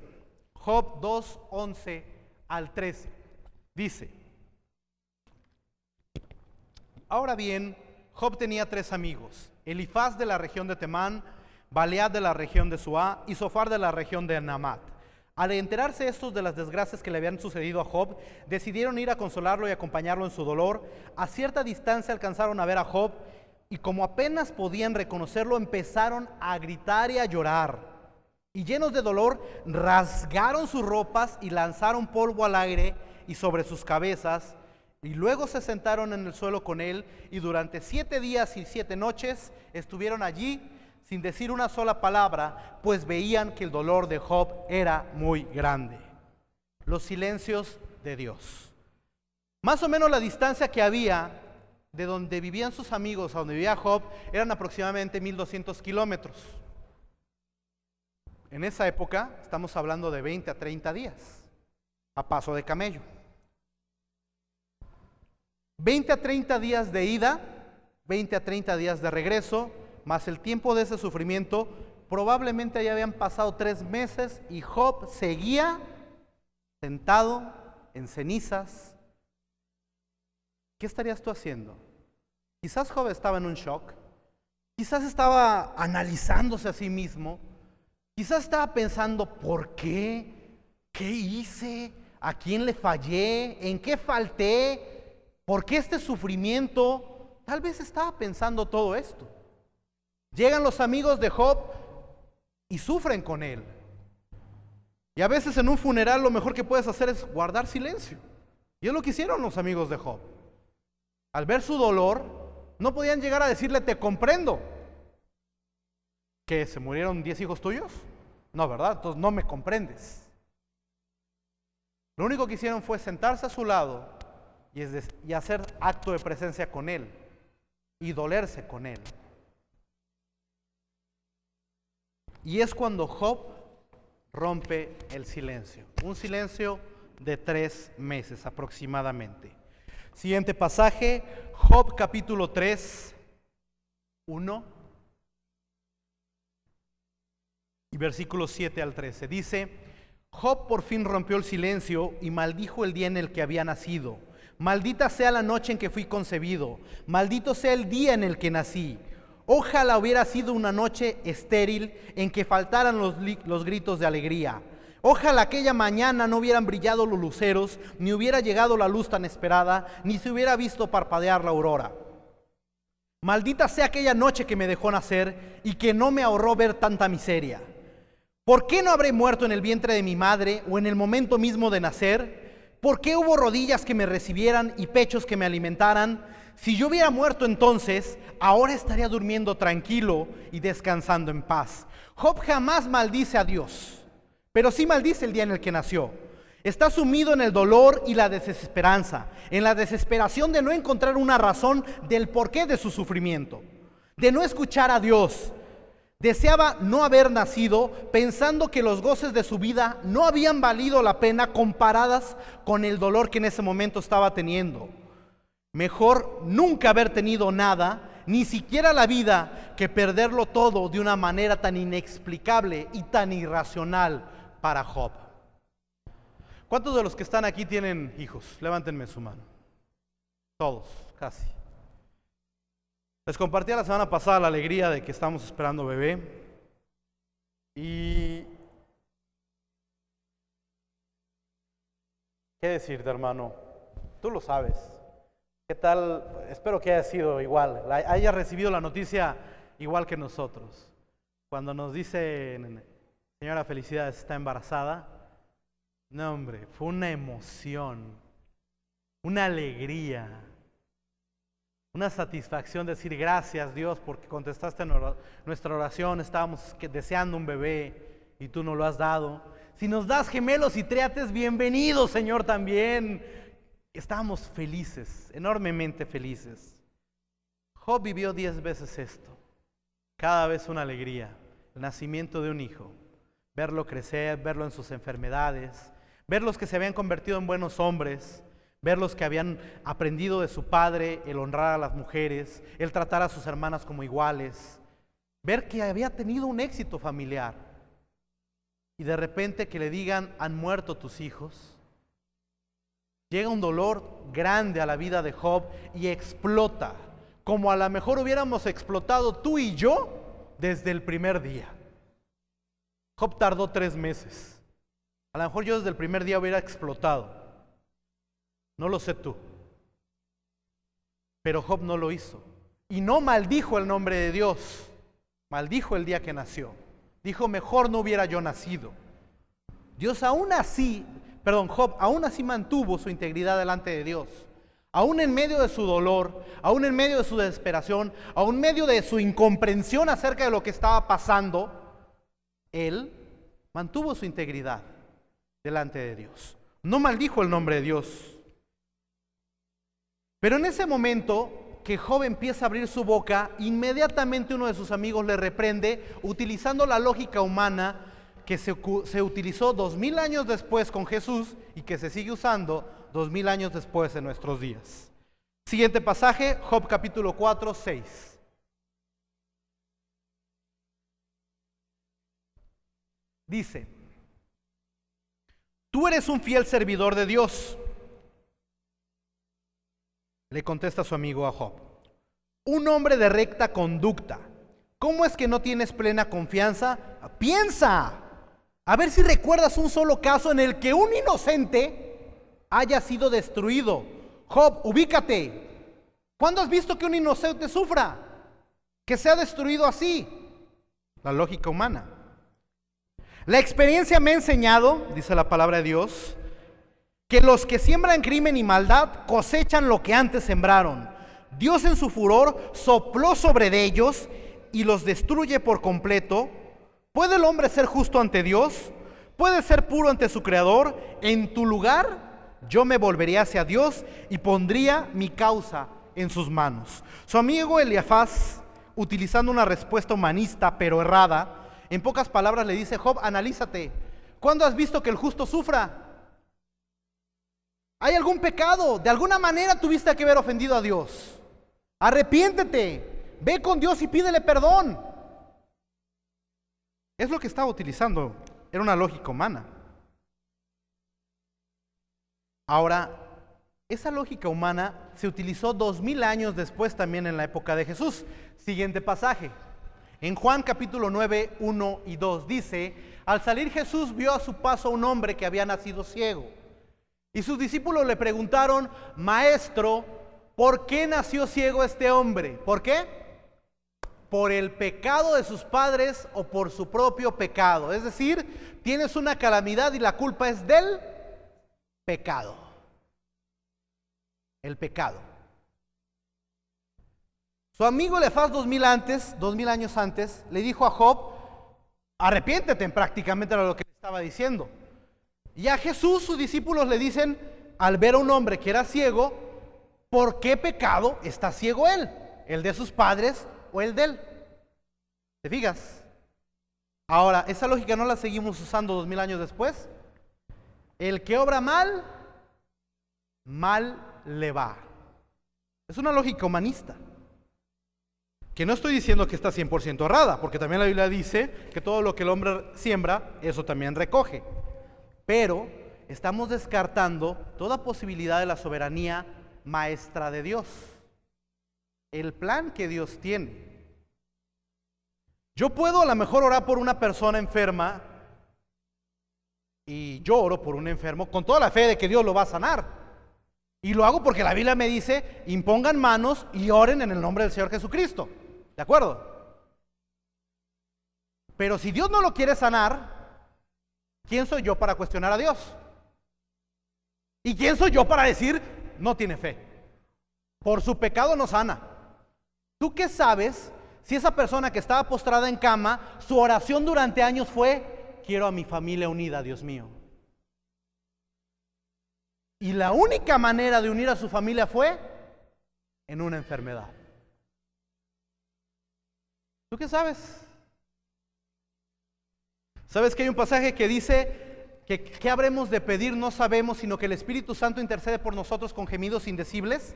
Job 2, 11 al 13. Dice: ahora bien, Job tenía 3 amigos: Elifaz de la región de Temán, Balead de la región de Suá y Sofar de la región de Namat. Al enterarse estos de las desgracias que le habían sucedido a Job, decidieron ir a consolarlo y acompañarlo en su dolor. A cierta distancia alcanzaron a ver a Job, y como apenas podían reconocerlo, empezaron a gritar y a llorar. Y llenos de dolor, rasgaron sus ropas y lanzaron polvo al aire y sobre sus cabezas. Y luego se sentaron en el suelo con él, y durante 7 días y 7 noches estuvieron allí sin decir una sola palabra, pues veían que el dolor de Job era muy grande. Los silencios de Dios. Más o menos la distancia que había de donde vivían sus amigos a donde vivía Job eran aproximadamente 1200 kilómetros. En esa época estamos hablando de 20 a 30 días, a paso de camello. 20 a 30 días de ida, 20 a 30 días de regreso, más el tiempo de ese sufrimiento. Probablemente ya habían pasado 3 meses y Job seguía sentado en cenizas. ¿Qué estarías tú haciendo? Quizás Job estaba en un shock, quizás estaba analizándose a sí mismo, quizás estaba pensando, ¿por qué? ¿Qué hice? ¿A quién le fallé? ¿En qué falté? ¿Por qué este sufrimiento? Tal vez estaba pensando todo esto. Llegan los amigos de Job y sufren con él. Y a veces en un funeral lo mejor que puedes hacer es guardar silencio. Y es lo que hicieron los amigos de Job. Al ver su dolor, no podían llegar a decirle, te comprendo. ¿Que se murieron 10 hijos tuyos? No, ¿verdad? Entonces no me comprendes. Lo único que hicieron fue sentarse a su lado y hacer acto de presencia con él y dolerse con él. Y es cuando Job rompe el silencio, un silencio de 3 meses aproximadamente. Siguiente pasaje, Job capítulo 3, 1 y versículos 7 al 13. Dice, Job por fin rompió el silencio y maldijo el día en el que había nacido. Maldita sea la noche en que fui concebido, maldito sea el día en el que nací. Ojalá hubiera sido una noche estéril en que faltaran los gritos de alegría. Ojalá aquella mañana no hubieran brillado los luceros, ni hubiera llegado la luz tan esperada, ni se hubiera visto parpadear la aurora. Maldita sea aquella noche que me dejó nacer y que no me ahorró ver tanta miseria. ¿Por qué no habré muerto en el vientre de mi madre o en el momento mismo de nacer? ¿Por qué hubo rodillas que me recibieran y pechos que me alimentaran? Si yo hubiera muerto entonces, ahora estaría durmiendo tranquilo y descansando en paz. Job jamás maldice a Dios, pero sí maldice el día en el que nació. Está sumido en el dolor y la desesperanza, en la desesperación de no encontrar una razón del porqué de su sufrimiento, de no escuchar a Dios. Deseaba no haber nacido, pensando que los goces de su vida no habían valido la pena comparadas con el dolor que en ese momento estaba teniendo. Mejor nunca haber tenido nada, ni siquiera la vida, que perderlo todo de una manera tan inexplicable y tan irracional para Job. ¿Cuántos de los que están aquí tienen hijos? Levántenme su mano. Todos, casi. Les compartí la semana pasada la alegría de que estamos esperando bebé. Y ¿qué decirte, hermano? Tú lo sabes. ¿Qué tal? Espero que haya sido igual, haya recibido la noticia igual que nosotros. Cuando nos dicen, señora, felicidades, está embarazada. No, hombre, fue una emoción, una alegría, una satisfacción decir gracias, Dios, porque contestaste nuestra oración. Estábamos deseando un bebé y tú nos lo has dado. Si nos das gemelos y triates, bienvenido, Señor, también. Estábamos felices, enormemente felices. Job vivió 10 veces esto, cada vez una alegría, el nacimiento de un hijo, verlo crecer, verlo en sus enfermedades, ver los que se habían convertido en buenos hombres, ver los que habían aprendido de su padre el honrar a las mujeres, el tratar a sus hermanas como iguales, ver que había tenido un éxito familiar y de repente que le digan, han muerto tus hijos. Llega un dolor grande a la vida de Job y explota, como a lo mejor hubiéramos explotado tú y yo desde el primer día. Job tardó 3 meses. A lo mejor yo desde el primer día hubiera explotado. No lo sé tú. Pero Job no lo hizo. Y no maldijo el nombre de Dios. Maldijo el día que nació. Dijo, mejor no hubiera yo nacido. Job aún así mantuvo su integridad delante de Dios. Aún en medio de su dolor, aún en medio de su desesperación, aún en medio de su incomprensión acerca de lo que estaba pasando, él mantuvo su integridad delante de Dios. No maldijo el nombre de Dios. Pero en ese momento que Job empieza a abrir su boca, inmediatamente uno de sus amigos le reprende, utilizando la lógica humana, que se utilizó 2000 años después con Jesús y que se sigue usando 2000 años después en nuestros días. Siguiente pasaje, Job capítulo 4, 6. Dice: tú eres un fiel servidor de Dios. Le contesta su amigo a Job: un hombre de recta conducta. ¿Cómo es que no tienes plena confianza? Piensa, a ver si recuerdas un solo caso en el que un inocente haya sido destruido. Job, ubícate. ¿Cuándo has visto que un inocente sufra? Que sea destruido así. La lógica humana. La experiencia me ha enseñado, dice la palabra de Dios, que los que siembran crimen y maldad cosechan lo que antes sembraron. Dios en su furor sopló sobre ellos y los destruye por completo. ¿Puede el hombre ser justo ante Dios? ¿Puede ser puro ante su Creador? En tu lugar, yo me volvería hacia Dios y pondría mi causa en sus manos. Su amigo Eliafaz, utilizando una respuesta humanista pero errada, en pocas palabras le dice: Job, analízate. ¿Cuándo has visto que el justo sufra? ¿Hay algún pecado? ¿De alguna manera tuviste que haber ofendido a Dios? Arrepiéntete, ve con Dios y pídele perdón. Es lo que estaba utilizando, era una lógica humana. Ahora, esa lógica humana se utilizó 2000 años después también en la época de Jesús. Siguiente pasaje. En Juan capítulo 9, 1 y 2 dice: al salir Jesús vio a su paso a un hombre que había nacido ciego. Y sus discípulos le preguntaron: maestro, ¿por qué nació ciego este hombre? ¿Por qué? ¿Por el pecado de sus padres o por su propio pecado? Es decir, tienes una calamidad y la culpa es del pecado. El pecado. Su amigo Eliafaz 2000 años antes, le dijo a Job: arrepiéntete, prácticamente era lo que le estaba diciendo. Y a Jesús sus discípulos le dicen, al ver a un hombre que era ciego: ¿por qué pecado está ciego él? ¿El de sus padres o el de él? ¿Te fijas? Ahora, esa lógica no la seguimos usando 2000 años después. El que obra mal, mal le va. Es una lógica humanista. Que no estoy diciendo que está 100% errada, porque también la Biblia dice que todo lo que el hombre siembra, eso también recoge. Pero estamos descartando toda posibilidad de la soberanía maestra de Dios. El plan que Dios tiene. Yo puedo a lo mejor orar por una persona enferma, y yo oro por un enfermo con toda la fe de que Dios lo va a sanar. Y lo hago porque la Biblia me dice: impongan manos y oren en el nombre del Señor Jesucristo. ¿De acuerdo? Pero si Dios no lo quiere sanar, ¿quién soy yo para cuestionar a Dios? ¿Y quién soy yo para decir no tiene fe? Por su pecado no sana. ¿Tú qué sabes si esa persona que estaba postrada en cama, su oración durante años fue: quiero a mi familia unida, Dios mío? Y la única manera de unir a su familia fue en una enfermedad. ¿Tú qué sabes? ¿Sabes que hay un pasaje que dice que qué habremos de pedir no sabemos, sino que el Espíritu Santo intercede por nosotros con gemidos indecibles?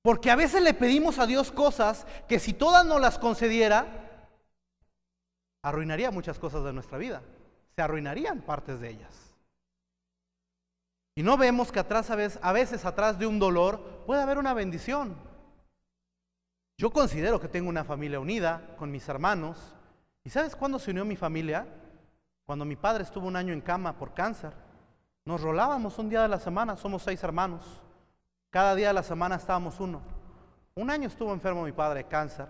Porque a veces le pedimos a Dios cosas que si todas nos las concediera, arruinaría muchas cosas de nuestra vida. Se arruinarían partes de ellas. Y no vemos que atrás, a veces atrás de un dolor puede haber una bendición. Yo considero que tengo una familia unida con mis hermanos. ¿Y sabes cuándo se unió mi familia? Cuando mi padre estuvo un año en cama por cáncer. Nos rolábamos un día de la semana, somos 6 hermanos. Cada día de la semana estábamos uno. Un año estuvo enfermo mi padre de cáncer.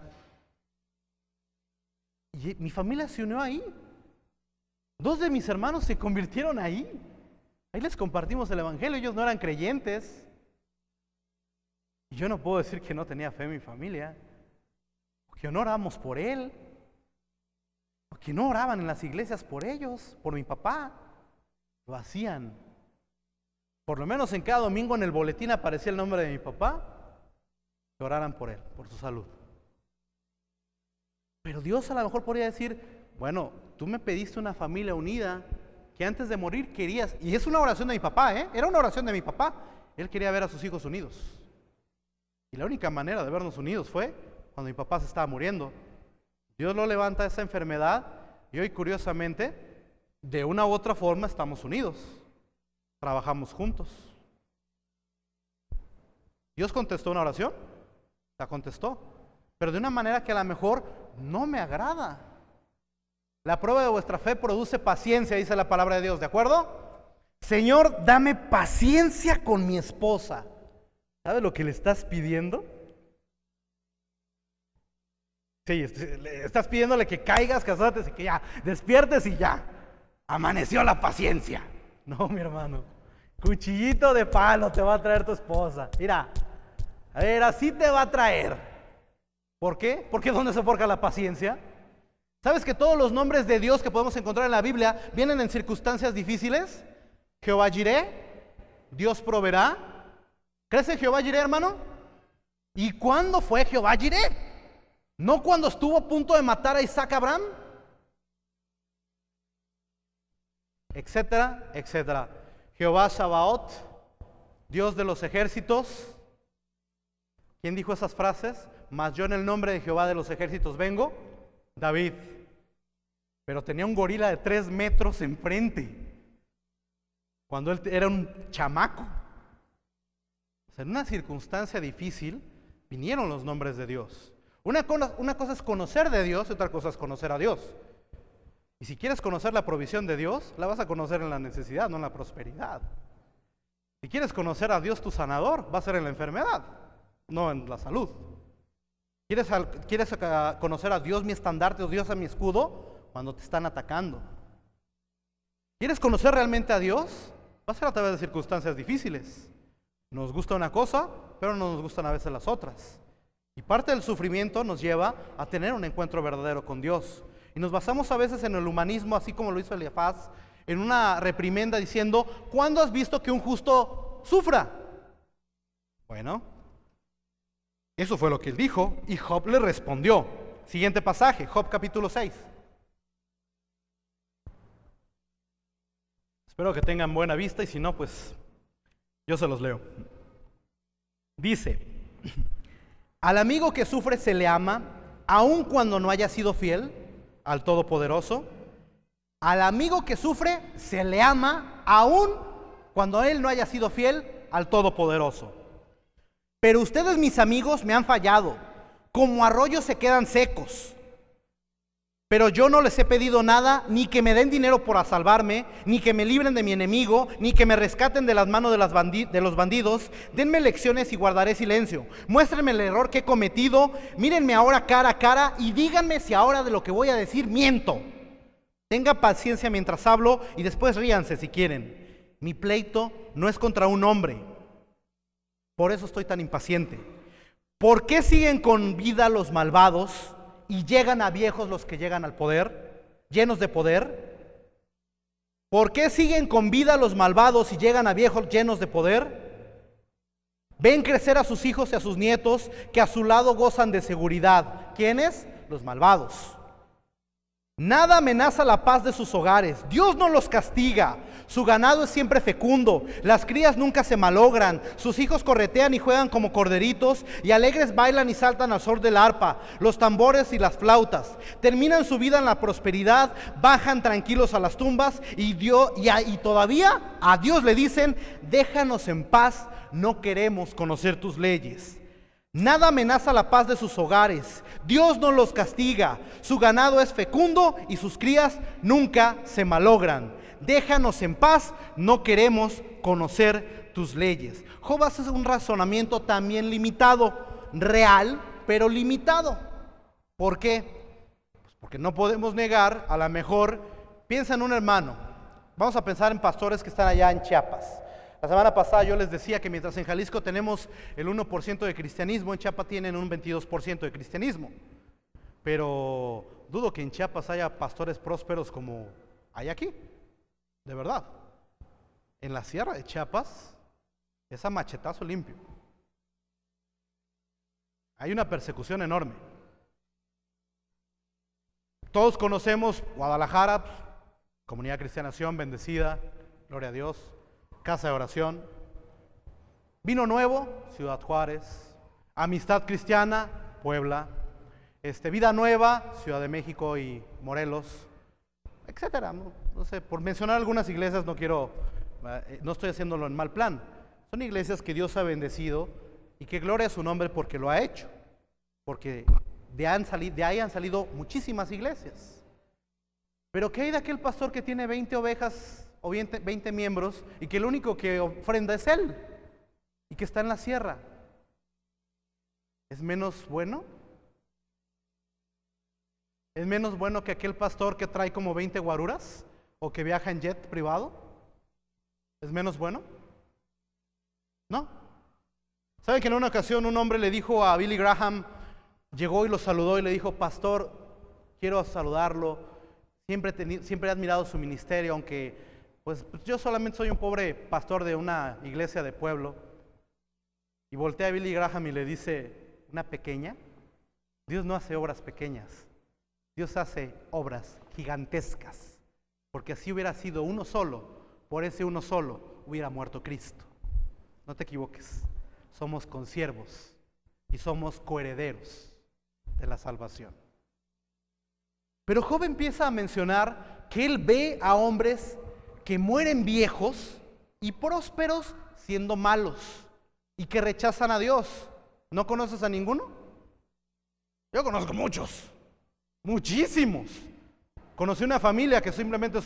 Y mi familia se unió ahí. 2 de mis hermanos se convirtieron ahí. Ahí les compartimos el evangelio, ellos no eran creyentes. Y yo no puedo decir que no tenía fe en mi familia, porque no oramos por él, porque no oraban en las iglesias por ellos, por mi papá. Lo hacían. Por lo menos en cada domingo en el boletín aparecía el nombre de mi papá, que oraran por él, por su salud. Pero Dios a lo mejor podría decir: bueno, tú me pediste una familia unida que antes de morir querías, y es una oración de mi papá, era una oración de mi papá, él quería ver a sus hijos unidos. Y la única manera de vernos unidos fue cuando mi papá se estaba muriendo. Dios lo levanta de esa enfermedad y hoy, curiosamente, de una u otra forma estamos unidos. Trabajamos juntos. ¿Dios contestó una oración? La contestó, pero de una manera que a lo mejor no me agrada. La prueba de vuestra fe produce paciencia, dice la palabra de Dios, ¿de acuerdo? Señor, dame paciencia con mi esposa. ¿Sabes lo que le estás pidiendo? Sí, estás pidiéndole que caigas, casándote y que ya, despiertes y ya. Amaneció la paciencia. No, mi hermano. Cuchillito de palo te va a traer tu esposa. Mira, a ver, así te va a traer. ¿Por qué? Porque ¿dónde se forja la paciencia? ¿Sabes que todos los nombres de Dios que podemos encontrar en la Biblia vienen en circunstancias difíciles? Jehová Jireh, Dios proveerá. ¿Crees en Jehová Jireh, hermano? ¿Y cuándo fue Jehová Jireh? ¿No cuando estuvo a punto de matar a Isaac Abraham? Etcétera, etcétera. Jehová Sabaoth, Dios de los ejércitos. ¿Quién dijo esas frases? Mas yo en el nombre de Jehová de los ejércitos vengo. David. Pero tenía un gorila de 3 metros enfrente, cuando él era un chamaco. O sea, en una circunstancia difícil vinieron los nombres de Dios. Una cosa es conocer de Dios y otra cosa es conocer a Dios. Y si quieres conocer la provisión de Dios, la vas a conocer en la necesidad, no en la prosperidad. Si quieres conocer a Dios tu sanador, va a ser en la enfermedad, no en la salud. ¿Quieres conocer a Dios mi estandarte o Dios a mi escudo? Cuando te están atacando. ¿Quieres conocer realmente a Dios? Va a ser a través de circunstancias difíciles. Nos gusta una cosa, pero no nos gustan a veces las otras. Y parte del sufrimiento nos lleva a tener un encuentro verdadero con Dios. Y nos basamos a veces en el humanismo, así como lo hizo Eliafaz, en una reprimenda diciendo, ¿cuándo has visto que un justo sufra? Bueno, eso fue lo que él dijo y Job le respondió. Siguiente pasaje, Job capítulo 6. Espero que tengan buena vista y si no, pues yo se los leo. Dice, al amigo que sufre se le ama, aun cuando no haya sido fiel al Todopoderoso. Al amigo que sufre se le ama, aun cuando él no haya sido fiel al Todopoderoso. Pero ustedes, mis amigos, me han fallado, como arroyos se quedan secos. Pero yo no les he pedido nada, ni que me den dinero para salvarme, ni que me libren de mi enemigo, ni que me rescaten de las manos de los bandidos. Denme lecciones y guardaré silencio. Muéstrenme el error que he cometido, mírenme ahora cara a cara y díganme si ahora de lo que voy a decir miento. Tenga paciencia mientras hablo y después ríanse si quieren. Mi pleito no es contra un hombre, por eso estoy tan impaciente. ¿Por qué siguen con vida los malvados? Y llegan a viejos los que llegan al poder, llenos de poder. ¿Por qué siguen con vida los malvados y llegan a viejos llenos de poder? Ven crecer a sus hijos y a sus nietos, que a su lado gozan de seguridad. ¿Quiénes? Los malvados. Nada amenaza la paz de sus hogares. Dios no los castiga. Su ganado es siempre fecundo. Las crías nunca se malogran. Sus hijos corretean y juegan como corderitos, y alegres bailan y saltan al son del arpa, los tambores y las flautas. Terminan su vida en la prosperidad, bajan tranquilos a las tumbas y todavía a Dios le dicen: déjanos en paz, no queremos conocer tus leyes. Nada amenaza la paz de sus hogares. Dios no los castiga. Su ganado es fecundo y sus crías nunca se malogran. Déjanos en paz, no queremos conocer tus leyes. Job hace un razonamiento también limitado, real, pero limitado. ¿Por qué? Pues porque no podemos negar, a lo mejor, piensa en un hermano. Vamos a pensar en pastores que están allá en Chiapas. La semana pasada yo les decía que mientras en Jalisco tenemos el 1% de cristianismo, en Chiapas tienen un 22% de cristianismo. Pero dudo que en Chiapas haya pastores prósperos como hay aquí, de verdad. En la sierra de Chiapas es a machetazo limpio. Hay una persecución enorme. Todos conocemos Guadalajara, pues, Comunidad Cristiana Sion, bendecida, gloria a Dios, casa de oración. Vino Nuevo, Ciudad Juárez. Amistad Cristiana, Puebla. Vida Nueva, Ciudad de México y Morelos, etcétera. No sé, por mencionar algunas iglesias, no estoy haciéndolo en mal plan. Son iglesias que Dios ha bendecido y que gloria a su nombre porque lo ha hecho. Porque de ahí han salido muchísimas iglesias. Pero ¿qué hay de aquel pastor que tiene 20 ovejas o 20 miembros y que el único que ofrenda es él y que está en la sierra? ¿Es menos bueno? ¿Es menos bueno que aquel pastor que trae como 20 guaruras o que viaja en jet privado? ¿Es menos bueno? No. ¿Saben que en una ocasión un hombre le dijo a Billy Graham, llegó y lo saludó y le dijo: pastor, quiero saludarlo, siempre he admirado su ministerio, aunque pues yo solamente soy un pobre pastor de una iglesia de pueblo? Y voltea a Billy Graham y le dice: ¿una pequeña? Dios no hace obras pequeñas. Dios hace obras gigantescas, porque así hubiera sido uno solo, por ese uno solo hubiera muerto Cristo. No te equivoques, somos consiervos y somos coherederos de la salvación. Pero Job empieza a mencionar que él ve a hombres que mueren viejos y prósperos siendo malos y que rechazan a Dios. ¿No conoces a ninguno? Yo conozco muchos. Muchísimos. Conocí una familia que simplemente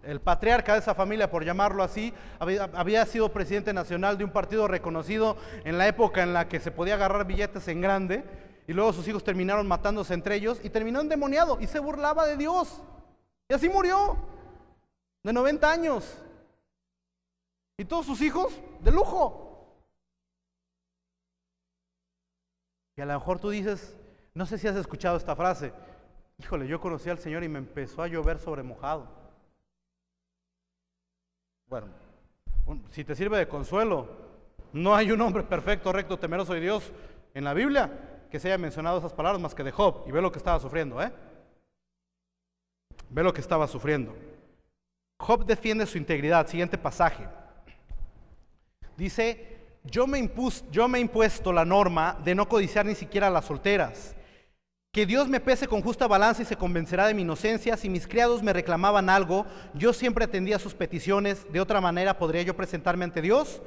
el patriarca de esa familia, por llamarlo así, había sido presidente nacional de un partido reconocido en la época en la que se podía agarrar billetes en grande, y luego sus hijos terminaron matándose entre ellos y terminó endemoniado y se burlaba de Dios. Y así murió, de 90 años. Y todos sus hijos de lujo. Y a lo mejor tú dices, no sé si has escuchado esta frase: híjole, yo conocí al Señor y me empezó a llover sobre mojado. Bueno, si te sirve de consuelo, no hay un hombre perfecto, recto, temeroso de Dios en la Biblia que se haya mencionado esas palabras más que de Job. Y ve lo que estaba sufriendo, Ve lo que estaba sufriendo. Job defiende su integridad. Siguiente pasaje. Dice: yo me he impuesto la norma de no codiciar ni siquiera a las solteras. Que Dios me pese con justa balanza y se convencerá de mi inocencia. Si mis criados me reclamaban algo, yo siempre atendía sus peticiones. De otra manera, ¿podría yo presentarme ante Dios?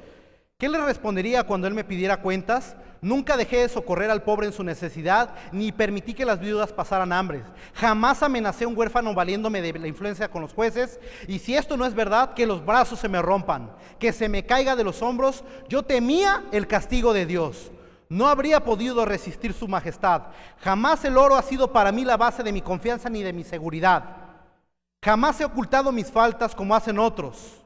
¿Qué le respondería cuando Él me pidiera cuentas? Nunca dejé de socorrer al pobre en su necesidad, ni permití que las viudas pasaran hambre. Jamás amenacé a un huérfano valiéndome de la influencia con los jueces. Y si esto no es verdad, que los brazos se me rompan, que se me caiga de los hombros. Yo temía el castigo de Dios. No habría podido resistir su majestad. Jamás el oro ha sido para mí la base de mi confianza ni de mi seguridad. Jamás he ocultado mis faltas como hacen otros,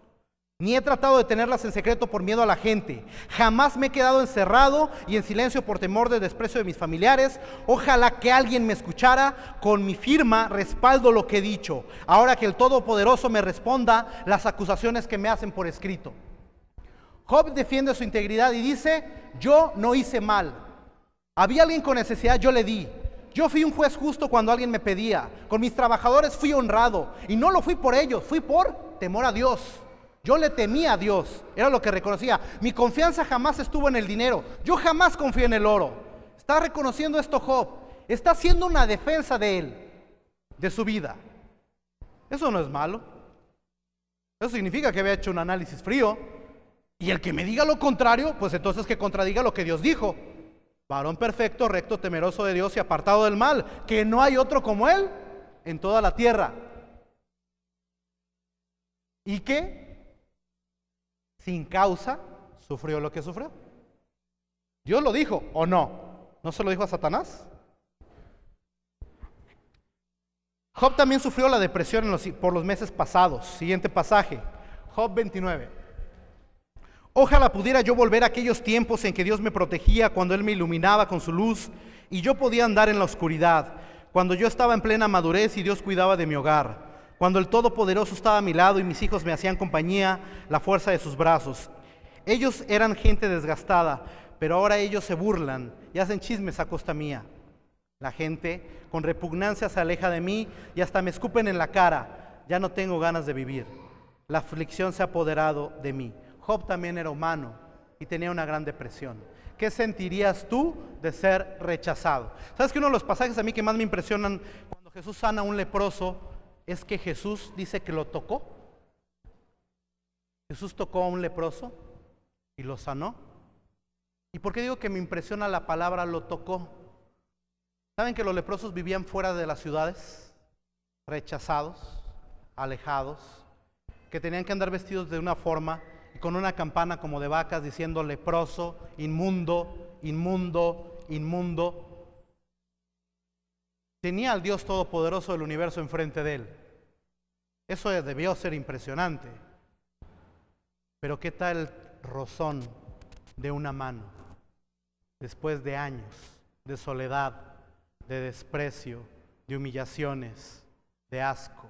ni he tratado de tenerlas en secreto por miedo a la gente. Jamás me he quedado encerrado y en silencio por temor del desprecio de mis familiares. Ojalá que alguien me escuchara. Con mi firma respaldo lo que he dicho. Ahora que el Todopoderoso me responda las acusaciones que me hacen por escrito. Job defiende su integridad y dice: yo no hice mal. Había alguien con necesidad, yo le di. Yo fui un juez justo cuando alguien me pedía. Con mis trabajadores fui honrado. Y no lo fui por ellos, fui por temor a Dios. Yo le temía a Dios, era lo que reconocía. Mi confianza jamás estuvo en el dinero. Yo jamás confié en el oro. Está reconociendo esto Job. Está haciendo una defensa de él, de su vida. Eso no es malo. Eso significa que había hecho un análisis frío. Y el que me diga lo contrario, pues entonces que contradiga lo que Dios dijo. Varón perfecto, recto, temeroso de Dios y apartado del mal, que no hay otro como él en toda la tierra. Y que sin causa sufrió lo que sufrió. ¿Dios lo dijo o no? ¿No se lo dijo a Satanás? Job también sufrió la depresión por los meses pasados. Siguiente pasaje, Job 29. Ojalá pudiera yo volver a aquellos tiempos en que Dios me protegía, cuando Él me iluminaba con su luz y yo podía andar en la oscuridad, cuando yo estaba en plena madurez y Dios cuidaba de mi hogar. Cuando el Todopoderoso estaba a mi lado y mis hijos me hacían compañía, la fuerza de sus brazos. Ellos eran gente desgastada, pero ahora ellos se burlan y hacen chismes a costa mía. La gente con repugnancia se aleja de mí y hasta me escupen en la cara. Ya no tengo ganas de vivir. La aflicción se ha apoderado de mí. Job también era humano y tenía una gran depresión. ¿Qué sentirías tú de ser rechazado? ¿Sabes que uno de los pasajes a mí que más me impresionan cuando Jesús sana a un leproso es que Jesús dice que lo tocó? Jesús tocó a un leproso y lo sanó. ¿Y por qué digo que me impresiona la palabra lo tocó? ¿Saben que los leprosos vivían fuera de las ciudades? Rechazados, alejados, que tenían que andar vestidos de una forma y con una campana como de vacas diciendo leproso, inmundo, inmundo, inmundo. Tenía al Dios Todopoderoso del universo enfrente de él. Eso debió ser impresionante. Pero ¿qué tal el rozón de una mano después de años de soledad, de desprecio, de humillaciones, de asco?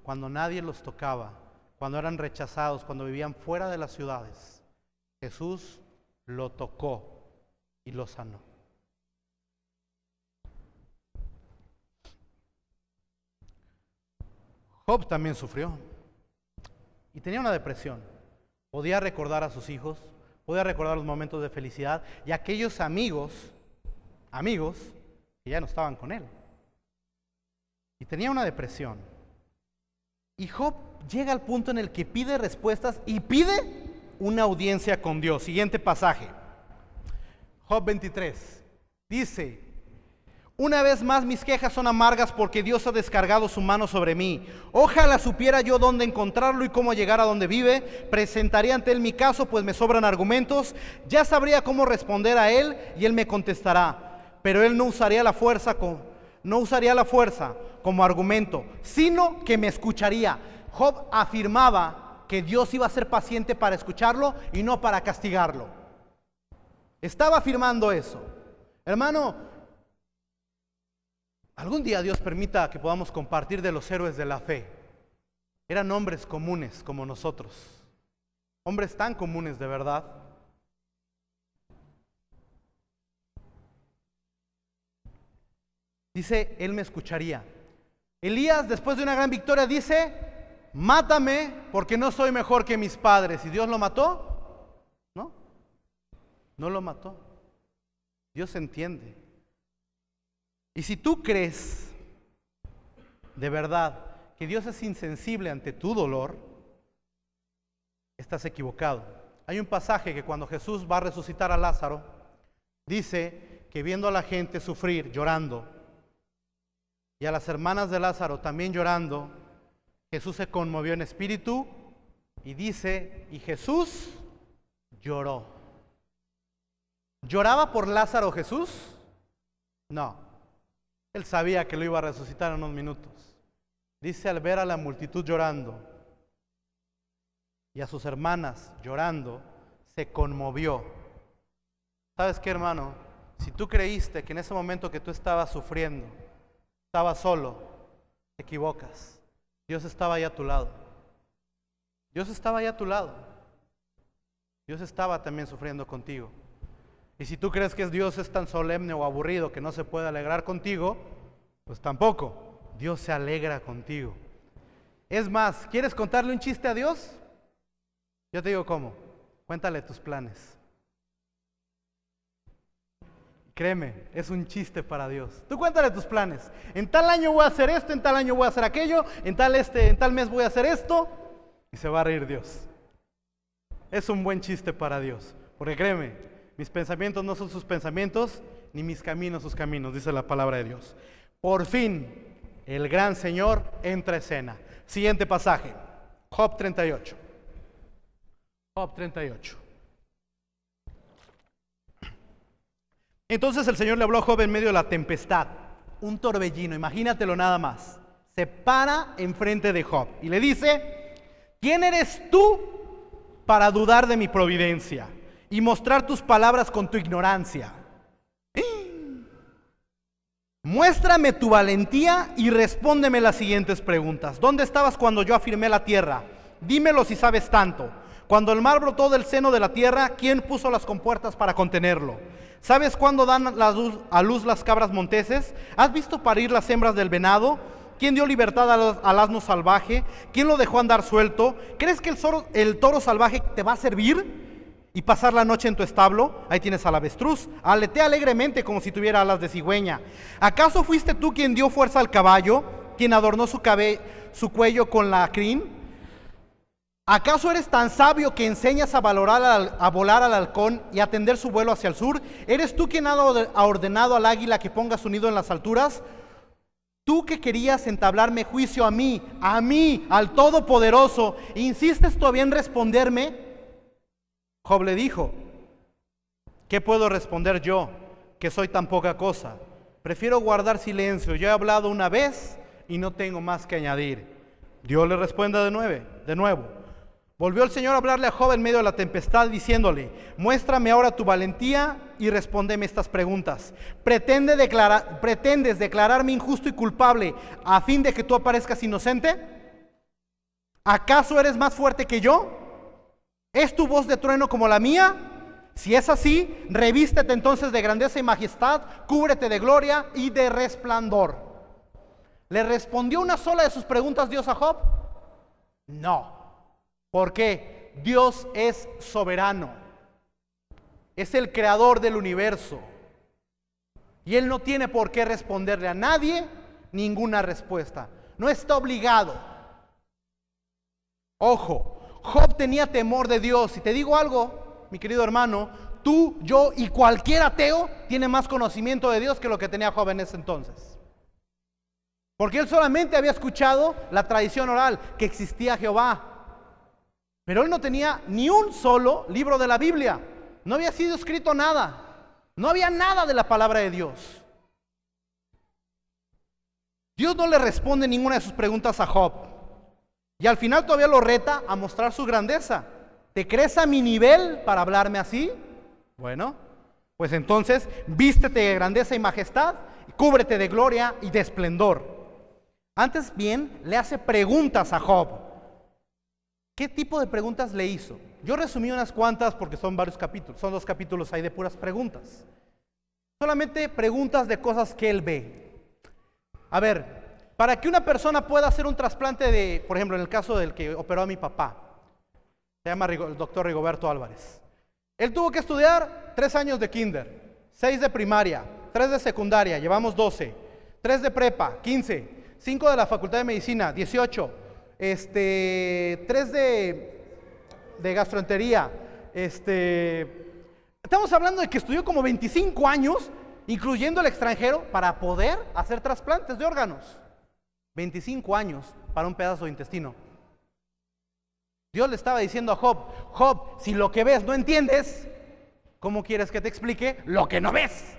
Cuando nadie los tocaba, cuando eran rechazados, cuando vivían fuera de las ciudades, Jesús lo tocó y lo sanó. Job también sufrió y tenía una depresión. Podía recordar a sus hijos, podía recordar los momentos de felicidad y aquellos amigos que ya no estaban con él. Y tenía una depresión. Y Job llega al punto en el que pide respuestas y pide una audiencia con Dios. Siguiente pasaje. Job 23. Dice: una vez más mis quejas son amargas porque Dios ha descargado su mano sobre mí. Ojalá supiera yo dónde encontrarlo y cómo llegar a donde vive. Presentaría ante él mi caso, pues me sobran argumentos. Ya sabría cómo responder a él y él me contestará. Pero él no usaría la fuerza como argumento, sino que me escucharía. Job afirmaba que Dios iba a ser paciente para escucharlo y no para castigarlo. Estaba afirmando eso. Hermano, algún día Dios permita que podamos compartir de los héroes de la fe. Eran hombres comunes como nosotros, hombres tan comunes de verdad. Dice, él me escucharía. Elías, después de una gran victoria, dice: mátame porque no soy mejor que mis padres. ¿Y Dios lo mató? No, no lo mató. Dios entiende. Y si tú crees de verdad que Dios es insensible ante tu dolor, estás equivocado. Hay un pasaje que cuando Jesús va a resucitar a Lázaro, dice que viendo a la gente sufrir, llorando, y a las hermanas de Lázaro también llorando, Jesús se conmovió en espíritu y dice, y Jesús lloró. ¿Lloraba por Lázaro Jesús? No. Él sabía que lo iba a resucitar en unos minutos. Dice, al ver a la multitud llorando y a sus hermanas llorando, se conmovió. ¿Sabes qué, hermano? Si tú creíste que en ese momento que tú estabas sufriendo, estabas solo, te equivocas. Dios estaba ahí a tu lado. Dios estaba ahí a tu lado. Dios estaba también sufriendo contigo. Y si tú crees que Dios es tan solemne o aburrido que no se puede alegrar contigo, pues tampoco. Dios se alegra contigo. Es más, ¿quieres contarle un chiste a Dios? Yo te digo cómo. Cuéntale tus planes. Créeme, es un chiste para Dios. Tú cuéntale tus planes. En tal año voy a hacer esto, en tal año voy a hacer aquello, en tal mes voy a hacer esto, y se va a reír Dios. Es un buen chiste para Dios, porque créeme, mis pensamientos no son sus pensamientos, ni mis caminos sus caminos, dice la palabra de Dios. Por fin, el gran Señor entra a escena. Siguiente pasaje, Job 38. Job 38. Entonces el Señor le habló a Job en medio de la tempestad, un torbellino, imagínatelo nada más. Se para enfrente de Job y le dice: ¿quién eres tú para dudar de mi providencia y mostrar tus palabras con tu ignorancia? Muéstrame tu valentía y respóndeme las siguientes preguntas. ¿Dónde estabas cuando yo afirmé la tierra? Dímelo si sabes tanto. Cuando el mar brotó del seno de la tierra, ¿quién puso las compuertas para contenerlo? ¿Sabes cuándo dan a luz las cabras monteses? ¿Has visto parir las hembras del venado? ¿Quién dio libertad al asno salvaje? ¿Quién lo dejó andar suelto? ¿Crees que el toro salvaje te va a servir y pasar la noche en tu establo? Ahí tienes al avestruz, aletea alegremente como si tuviera alas de cigüeña. ¿Acaso fuiste tú quien dio fuerza al caballo, quien adornó su cuello con la crin? ¿Acaso eres tan sabio que enseñas a volar al halcón y a tender su vuelo hacia el sur? ¿Eres tú quien ha ordenado al águila que ponga su nido en las alturas? Tú que querías entablarme juicio a mí, al Todopoderoso, ¿insistes todavía en responderme? Job le dijo: ¿qué puedo responder yo, que soy tan poca cosa? Prefiero guardar silencio, yo he hablado una vez y no tengo más que añadir. Dios le responde de nuevo. Volvió el Señor a hablarle a Job en medio de la tempestad, diciéndole: muéstrame ahora tu valentía y respóndeme estas preguntas. ¿Pretendes declararme injusto y culpable a fin de que tú aparezcas inocente? ¿Acaso eres más fuerte que yo? ¿Es tu voz de trueno como la mía? Si es así, revístete entonces de grandeza y majestad, cúbrete de gloria y de resplandor. ¿Le respondió una sola de sus preguntas Dios a Job? No. ¿Por qué? Dios es soberano. Es el creador del universo. Y Él no tiene por qué responderle a nadie ninguna respuesta. No está obligado. Ojo, Job tenía temor de Dios. Y te digo algo, mi querido hermano, tú, yo y cualquier ateo tiene más conocimiento de Dios que lo que tenía Job en ese entonces. Porque él solamente había escuchado la tradición oral, que existía Jehová. Pero él no tenía ni un solo libro de la Biblia. No había sido escrito nada. No había nada de la palabra de Dios. Dios no le responde ninguna de sus preguntas a Job. Y al final todavía lo reta a mostrar su grandeza. ¿Te crees a mi nivel para hablarme así? Bueno, pues entonces vístete de grandeza y majestad, y cúbrete de gloria y de esplendor. Antes bien, le hace preguntas a Job. ¿Qué tipo de preguntas le hizo? Yo resumí unas cuantas porque son varios capítulos, son 2 capítulos ahí de puras preguntas. Solamente preguntas de cosas que él ve. A ver, para que una persona pueda hacer un trasplante de, por ejemplo, en el caso del que operó a mi papá, se llama el doctor Rigoberto Álvarez. Él tuvo que estudiar 3 años de kinder, 6 de primaria, 3 de secundaria, llevamos 12, 3 de prepa, 15, 5 de la Facultad de Medicina, 18, 3 de gastroentería. Estamos hablando de que estudió como 25 años, incluyendo el extranjero, para poder hacer trasplantes de órganos. 25 años para un pedazo de intestino. Dios le estaba diciendo a Job: Job, si lo que ves no entiendes, ¿cómo quieres que te explique lo que no ves?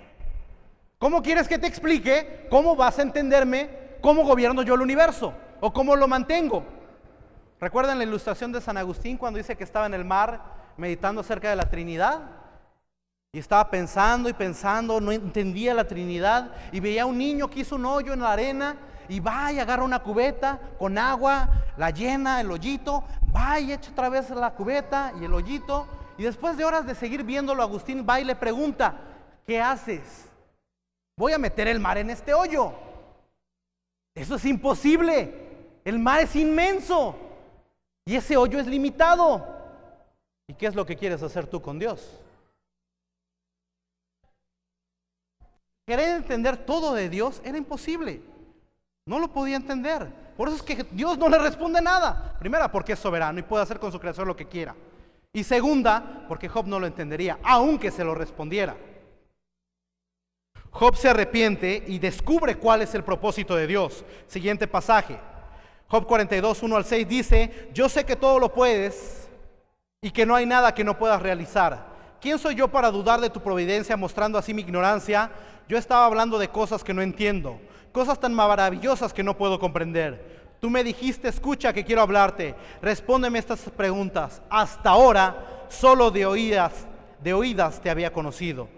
¿Cómo quieres que te explique cómo vas a entenderme cómo gobierno yo el universo o cómo lo mantengo? ¿Recuerdan la ilustración de San Agustín cuando dice que estaba en el mar meditando acerca de la Trinidad? Y estaba pensando y pensando, no entendía la Trinidad, y veía a un niño que hizo un hoyo en la arena y va y agarra una cubeta con agua, la llena, el hoyito, va y echa otra vez la cubeta y el hoyito, y después de horas de seguir viéndolo, Agustín va y le pregunta: ¿qué haces? Voy a meter el mar en este hoyo. Eso es imposible. El mar es inmenso y ese hoyo es limitado. ¿Y qué es lo que quieres hacer tú con Dios? Querer entender todo de Dios era imposible. No lo podía entender. Por eso es que Dios no le responde nada. Primera, porque es soberano y puede hacer con su creación lo que quiera. Y segunda, porque Job no lo entendería, aunque se lo respondiera. Job se arrepiente y descubre cuál es el propósito de Dios. Siguiente pasaje. Job 42, 1 al 6 dice: yo sé que todo lo puedes y que no hay nada que no puedas realizar. ¿Quién soy yo para dudar de tu providencia, mostrando así mi ignorancia? Yo estaba hablando de cosas que no entiendo, cosas tan maravillosas que no puedo comprender. Tú me dijiste: escucha que quiero hablarte, respóndeme estas preguntas. Hasta ahora solo de oídas te había conocido,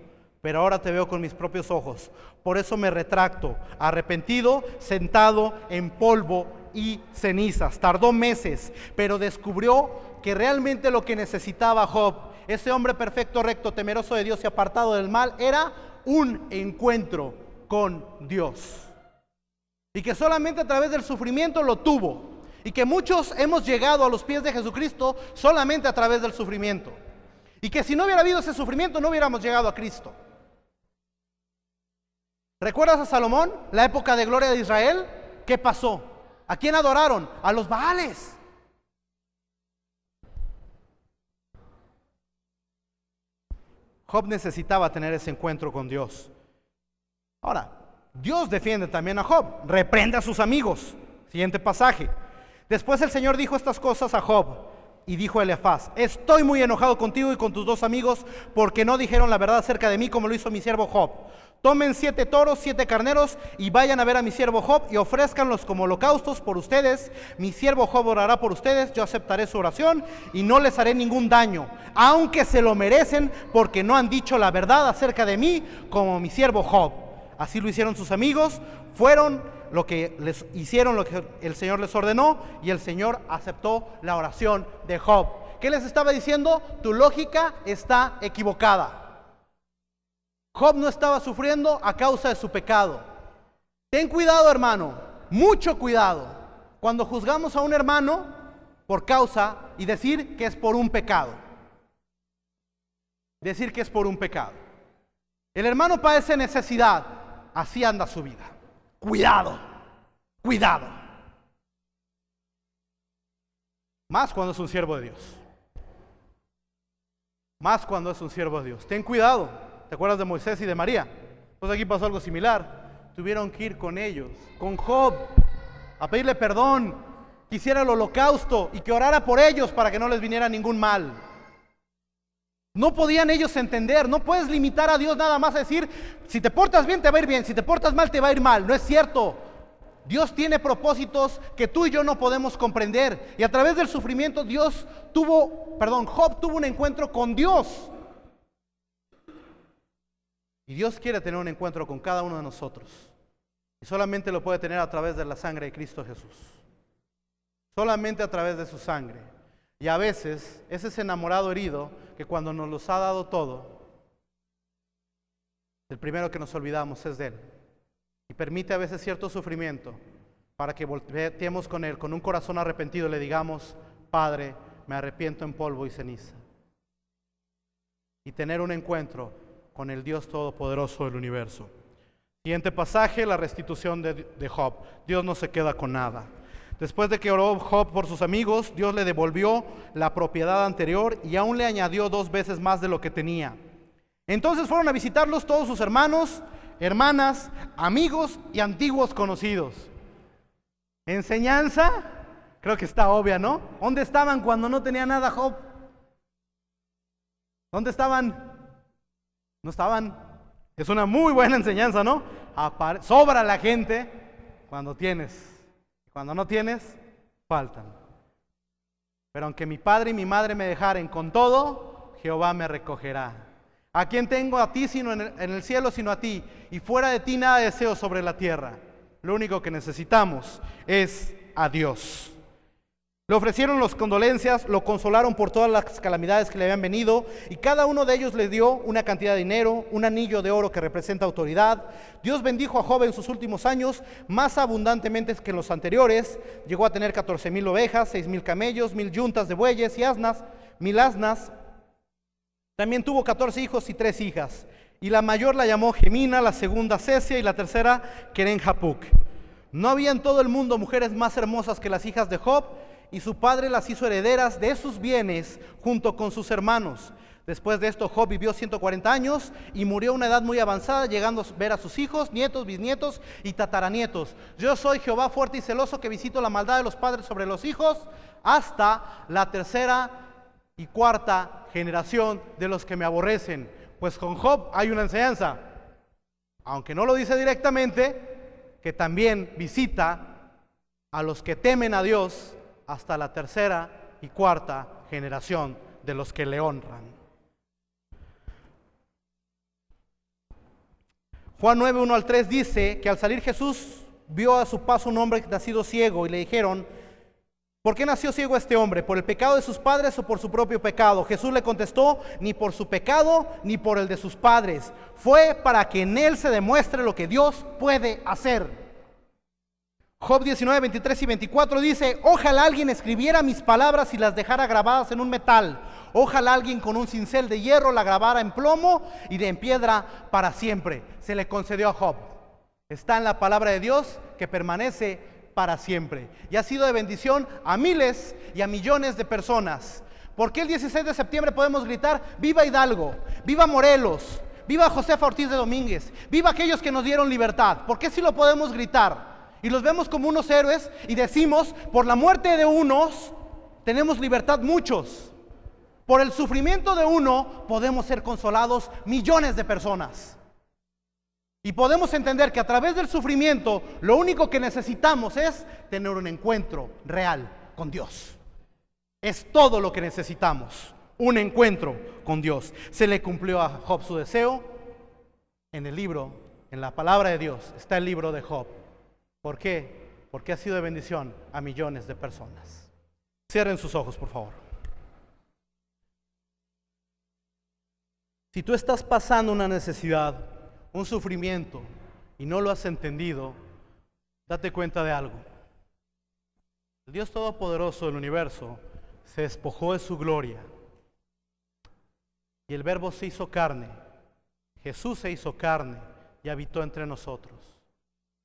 pero ahora te veo con mis propios ojos. Por eso me retracto, arrepentido, sentado en polvo y cenizas. Tardó meses, pero descubrió que realmente lo que necesitaba Job, ese hombre perfecto, recto, temeroso de Dios y apartado del mal, era un encuentro con Dios. Y que solamente a través del sufrimiento lo tuvo. Y que muchos hemos llegado a los pies de Jesucristo solamente a través del sufrimiento. Y que si no hubiera habido ese sufrimiento, no hubiéramos llegado a Cristo. ¿Recuerdas a Salomón? La época de gloria de Israel. ¿Qué pasó? ¿A quién adoraron? A los Baales. Job necesitaba tener ese encuentro con Dios. Ahora, Dios defiende también a Job. Reprende a sus amigos. Siguiente pasaje. Después el Señor dijo estas cosas a Job. Y dijo a Elifaz: estoy muy enojado contigo y con tus 2 amigos, porque no dijeron la verdad acerca de mí como lo hizo mi siervo Job. Tomen 7 toros, 7 carneros, y vayan a ver a mi siervo Job, y ofrézcanlos como holocaustos por ustedes. Mi siervo Job orará por ustedes, yo aceptaré su oración, y no les haré ningún daño, aunque se lo merecen, porque no han dicho la verdad acerca de mí como mi siervo Job. Así lo hicieron sus amigos, fueron lo que les hicieron, lo que el Señor les ordenó, y el Señor aceptó la oración de Job. ¿Qué les estaba diciendo? Tu lógica está equivocada. Job no estaba sufriendo a causa de su pecado. Ten cuidado, hermano, mucho cuidado, cuando juzgamos a un hermano por causa y decir que es por un pecado. Decir que es por un pecado. El hermano padece necesidad, así anda su vida. Cuidado, cuidado. Más cuando es un siervo de Dios. Más cuando es un siervo de Dios. Ten cuidado. ¿Te acuerdas de Moisés y de María? Pues aquí pasó algo similar. Tuvieron que ir con ellos, con Job, a pedirle perdón, que hiciera el holocausto y que orara por ellos para que no les viniera ningún mal. No podían ellos entender. No puedes limitar a Dios nada más a decir: si te portas bien te va a ir bien, si te portas mal te va a ir mal. No es cierto. Dios tiene propósitos que tú y yo no podemos comprender. Y a través del sufrimiento Job tuvo un encuentro con Dios. Y Dios quiere tener un encuentro con cada uno de nosotros. Y solamente lo puede tener a través de la sangre de Cristo Jesús. Solamente a través de su sangre. Y a veces es ese enamorado herido que cuando nos los ha dado todo, el primero que nos olvidamos es de Él. Y permite a veces cierto sufrimiento para que volteemos con Él, con un corazón arrepentido, y le digamos: Padre, me arrepiento en polvo y ceniza. Y tener un encuentro con el Dios Todopoderoso del universo. Siguiente pasaje, la restitución de Job. Dios no se queda con nada. Después de que oró Job por sus amigos, Dios le devolvió la propiedad anterior y aún le añadió 2 veces más de lo que tenía. Entonces fueron a visitarlos todos sus hermanos, hermanas, amigos y antiguos conocidos. Enseñanza, creo que está obvia, ¿no? ¿Dónde estaban cuando no tenía nada Job? ¿Dónde estaban? No estaban. Es una muy buena enseñanza, ¿no? Sobra la gente cuando tienes. Cuando no tienes, faltan. Pero aunque mi padre y mi madre me dejaren, con todo, Jehová me recogerá. ¿A quién tengo a ti sino en el cielo sino a ti? Y fuera de ti nada deseo sobre la tierra. Lo único que necesitamos es a Dios. Le ofrecieron las condolencias, lo consolaron por todas las calamidades que le habían venido, y cada uno de ellos le dio una cantidad de dinero, un anillo de oro que representa autoridad. Dios bendijo a Job en sus últimos años más abundantemente que en los anteriores. Llegó a tener 14,000 ovejas, 6,000 camellos, 1,000 yuntas de bueyes y asnas, 1,000 asnas. También tuvo 14 hijos y 3 hijas. Y la mayor la llamó Gemina, la segunda Cesia y la tercera Keren-Hapuk. No había en todo el mundo mujeres más hermosas que las hijas de Job, y su padre las hizo herederas de sus bienes junto con sus hermanos. Después de esto Job vivió 140 años y murió a una edad muy avanzada, llegando a ver a sus hijos, nietos, bisnietos y tataranietos. Yo soy Jehová fuerte y celoso, que visito la maldad de los padres sobre los hijos hasta la 3ª y 4ª generación de los que me aborrecen. Pues con Job hay una enseñanza, aunque no lo dice directamente, que también visita a los que temen a Dios hasta la 3ª y 4ª generación de los que le honran. Juan 9, 1 al 3 dice que al salir Jesús vio a su paso un hombre nacido ciego y le dijeron: ¿Por qué nació ciego este hombre? ¿Por el pecado de sus padres o por su propio pecado? Jesús le contestó, ni por su pecado ni por el de sus padres. Fue para que en él se demuestre lo que Dios puede hacer. Job 19, 23 y 24 dice: ojalá alguien escribiera mis palabras y las dejara grabadas en un metal. Ojalá alguien con un cincel de hierro la grabara en plomo y en piedra para siempre. Se le concedió a Job. Está en la palabra de Dios que permanece para siempre, y ha sido de bendición a miles y a millones de personas. ¿Por qué el 16 de septiembre podemos gritar: viva Hidalgo, viva Morelos, viva Josefa Ortiz de Domínguez, viva aquellos que nos dieron libertad? ¿Por qué si lo podemos gritar y los vemos como unos héroes y decimos: por la muerte de unos tenemos libertad muchos, por el sufrimiento de uno podemos ser consolados millones de personas? Y podemos entender que a través del sufrimiento lo único que necesitamos es tener un encuentro real con Dios. Es todo lo que necesitamos, un encuentro con Dios. Se le cumplió a Job su deseo. En el libro, en la palabra de Dios, está el libro de Job. ¿Por qué? Porque ha sido de bendición a millones de personas. Cierren sus ojos, por favor. Si tú estás pasando una necesidad, un sufrimiento, y no lo has entendido, date cuenta de algo. El Dios Todopoderoso del universo se despojó de su gloria y el Verbo se hizo carne. Jesús se hizo carne y habitó entre nosotros.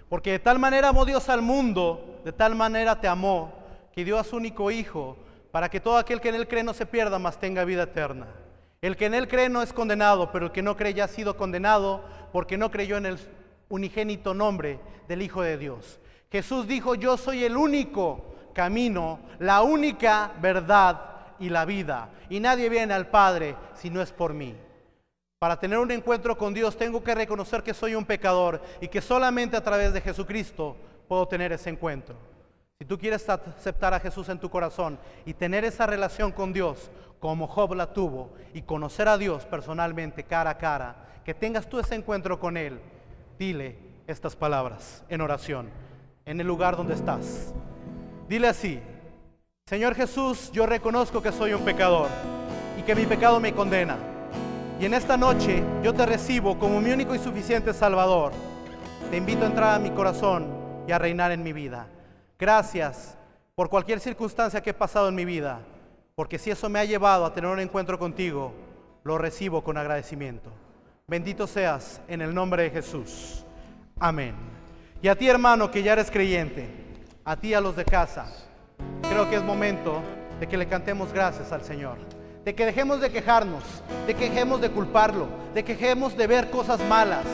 Porque de tal manera amó Dios al mundo, de tal manera te amó, que dio a su único Hijo, para que todo aquel que en él cree no se pierda, mas tenga vida eterna. El que en él cree no es condenado, pero el que no cree ya ha sido condenado, porque no creyó en el unigénito nombre del Hijo de Dios. Jesús dijo: yo soy el único camino, la única verdad y la vida, y nadie viene al Padre si no es por mí. Para tener un encuentro con Dios tengo que reconocer que soy un pecador y que solamente a través de Jesucristo puedo tener ese encuentro. Si tú quieres aceptar a Jesús en tu corazón y tener esa relación con Dios como Job la tuvo, y conocer a Dios personalmente, cara a cara, que tengas tú ese encuentro con Él, dile estas palabras en oración, en el lugar donde estás. Dile así: Señor Jesús, yo reconozco que soy un pecador y que mi pecado me condena. Y en esta noche yo te recibo como mi único y suficiente Salvador. Te invito a entrar a mi corazón y a reinar en mi vida. Gracias por cualquier circunstancia que he pasado en mi vida, porque si eso me ha llevado a tener un encuentro contigo, lo recibo con agradecimiento. Bendito seas en el nombre de Jesús. Amén. Y a ti, hermano, que ya eres creyente, a ti, a los de casa, creo que es momento de que le cantemos gracias al Señor, de que dejemos de quejarnos, de que dejemos de culparlo, de que dejemos de ver cosas malas.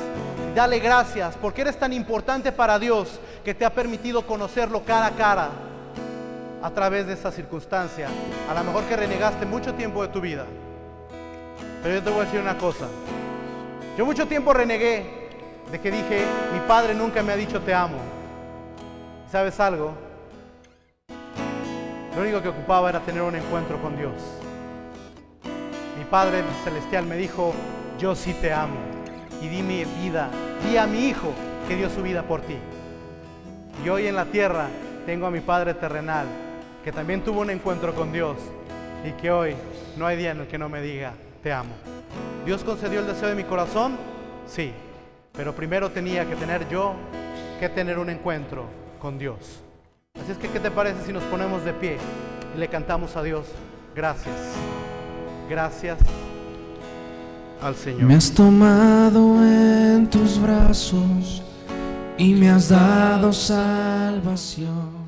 Dale gracias porque eres tan importante para Dios que te ha permitido conocerlo cara a cara a través de esta circunstancia. A lo mejor que renegaste mucho tiempo de tu vida, pero yo te voy a decir una cosa. Yo mucho tiempo renegué de que dije: mi padre nunca me ha dicho te amo. ¿Sabes algo? Lo único que ocupaba era tener un encuentro con Dios. Mi Padre Celestial me dijo: yo sí te amo, y di mi vida, di a mi Hijo que dio su vida por ti. Y hoy en la tierra tengo a mi Padre terrenal, que también tuvo un encuentro con Dios, y que hoy no hay día en el que no me diga te amo. ¿Dios concedió el deseo de mi corazón? Sí, pero primero tenía que tener yo que tener un encuentro con Dios. Así es que, ¿qué te parece si nos ponemos de pie y le cantamos a Dios gracias? Gracias al Señor. Me has tomado en tus brazos y me has dado salvación.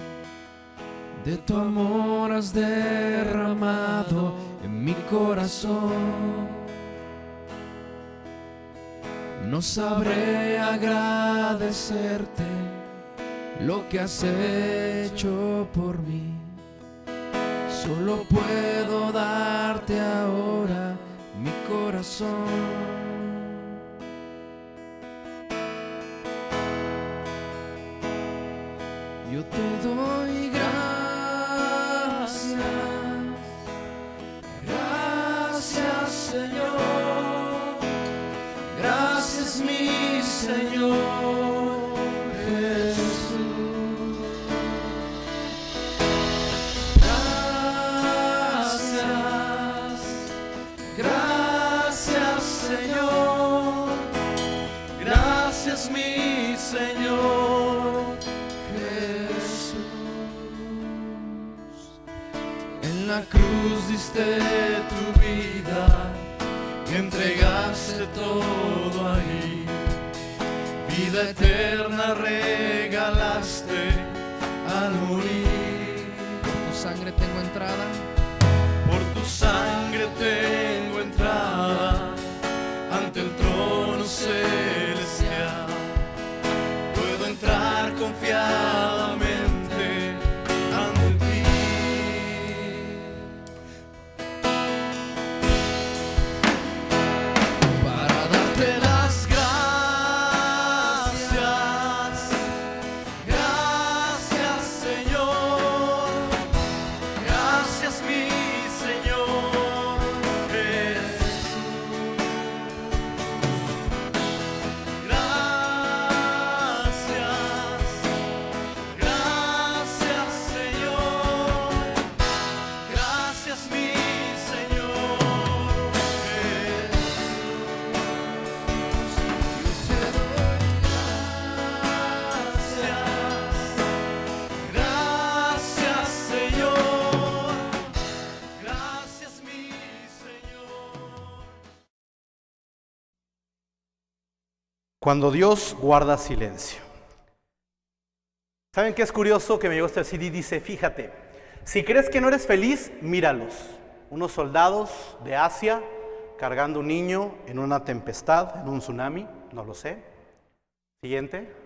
De tu amor has derramado en mi corazón. No sabré agradecerte lo que has hecho por mí. Solo puedo darte ahora mi corazón. Yo te doy gracias, gracias Señor, gracias mi Señor Jesús. mi Señor Jesús. En la cruz diste tu vida y entregaste todo ahí. Vida eterna regalaste al morir. Por tu sangre tengo entrada. Por tu sangre tengo entrada ante el trono celestial. Puedo entrar confiadamente ante ti. Para darte las gracias. Gracias, Señor. Gracias, mi Señor Jesús. Gracias, Señor. Gracias, mi Señor Jesús. Yo te doy gracias, Señor. Gracias, mi Señor. Cuando Dios guarda silencio. ¿Saben qué es curioso? Que me llegó este CD, dice, fíjate, si crees que no eres feliz, míralos. Unos soldados de Asia cargando un niño en una tempestad, en un tsunami, no lo sé. Siguiente.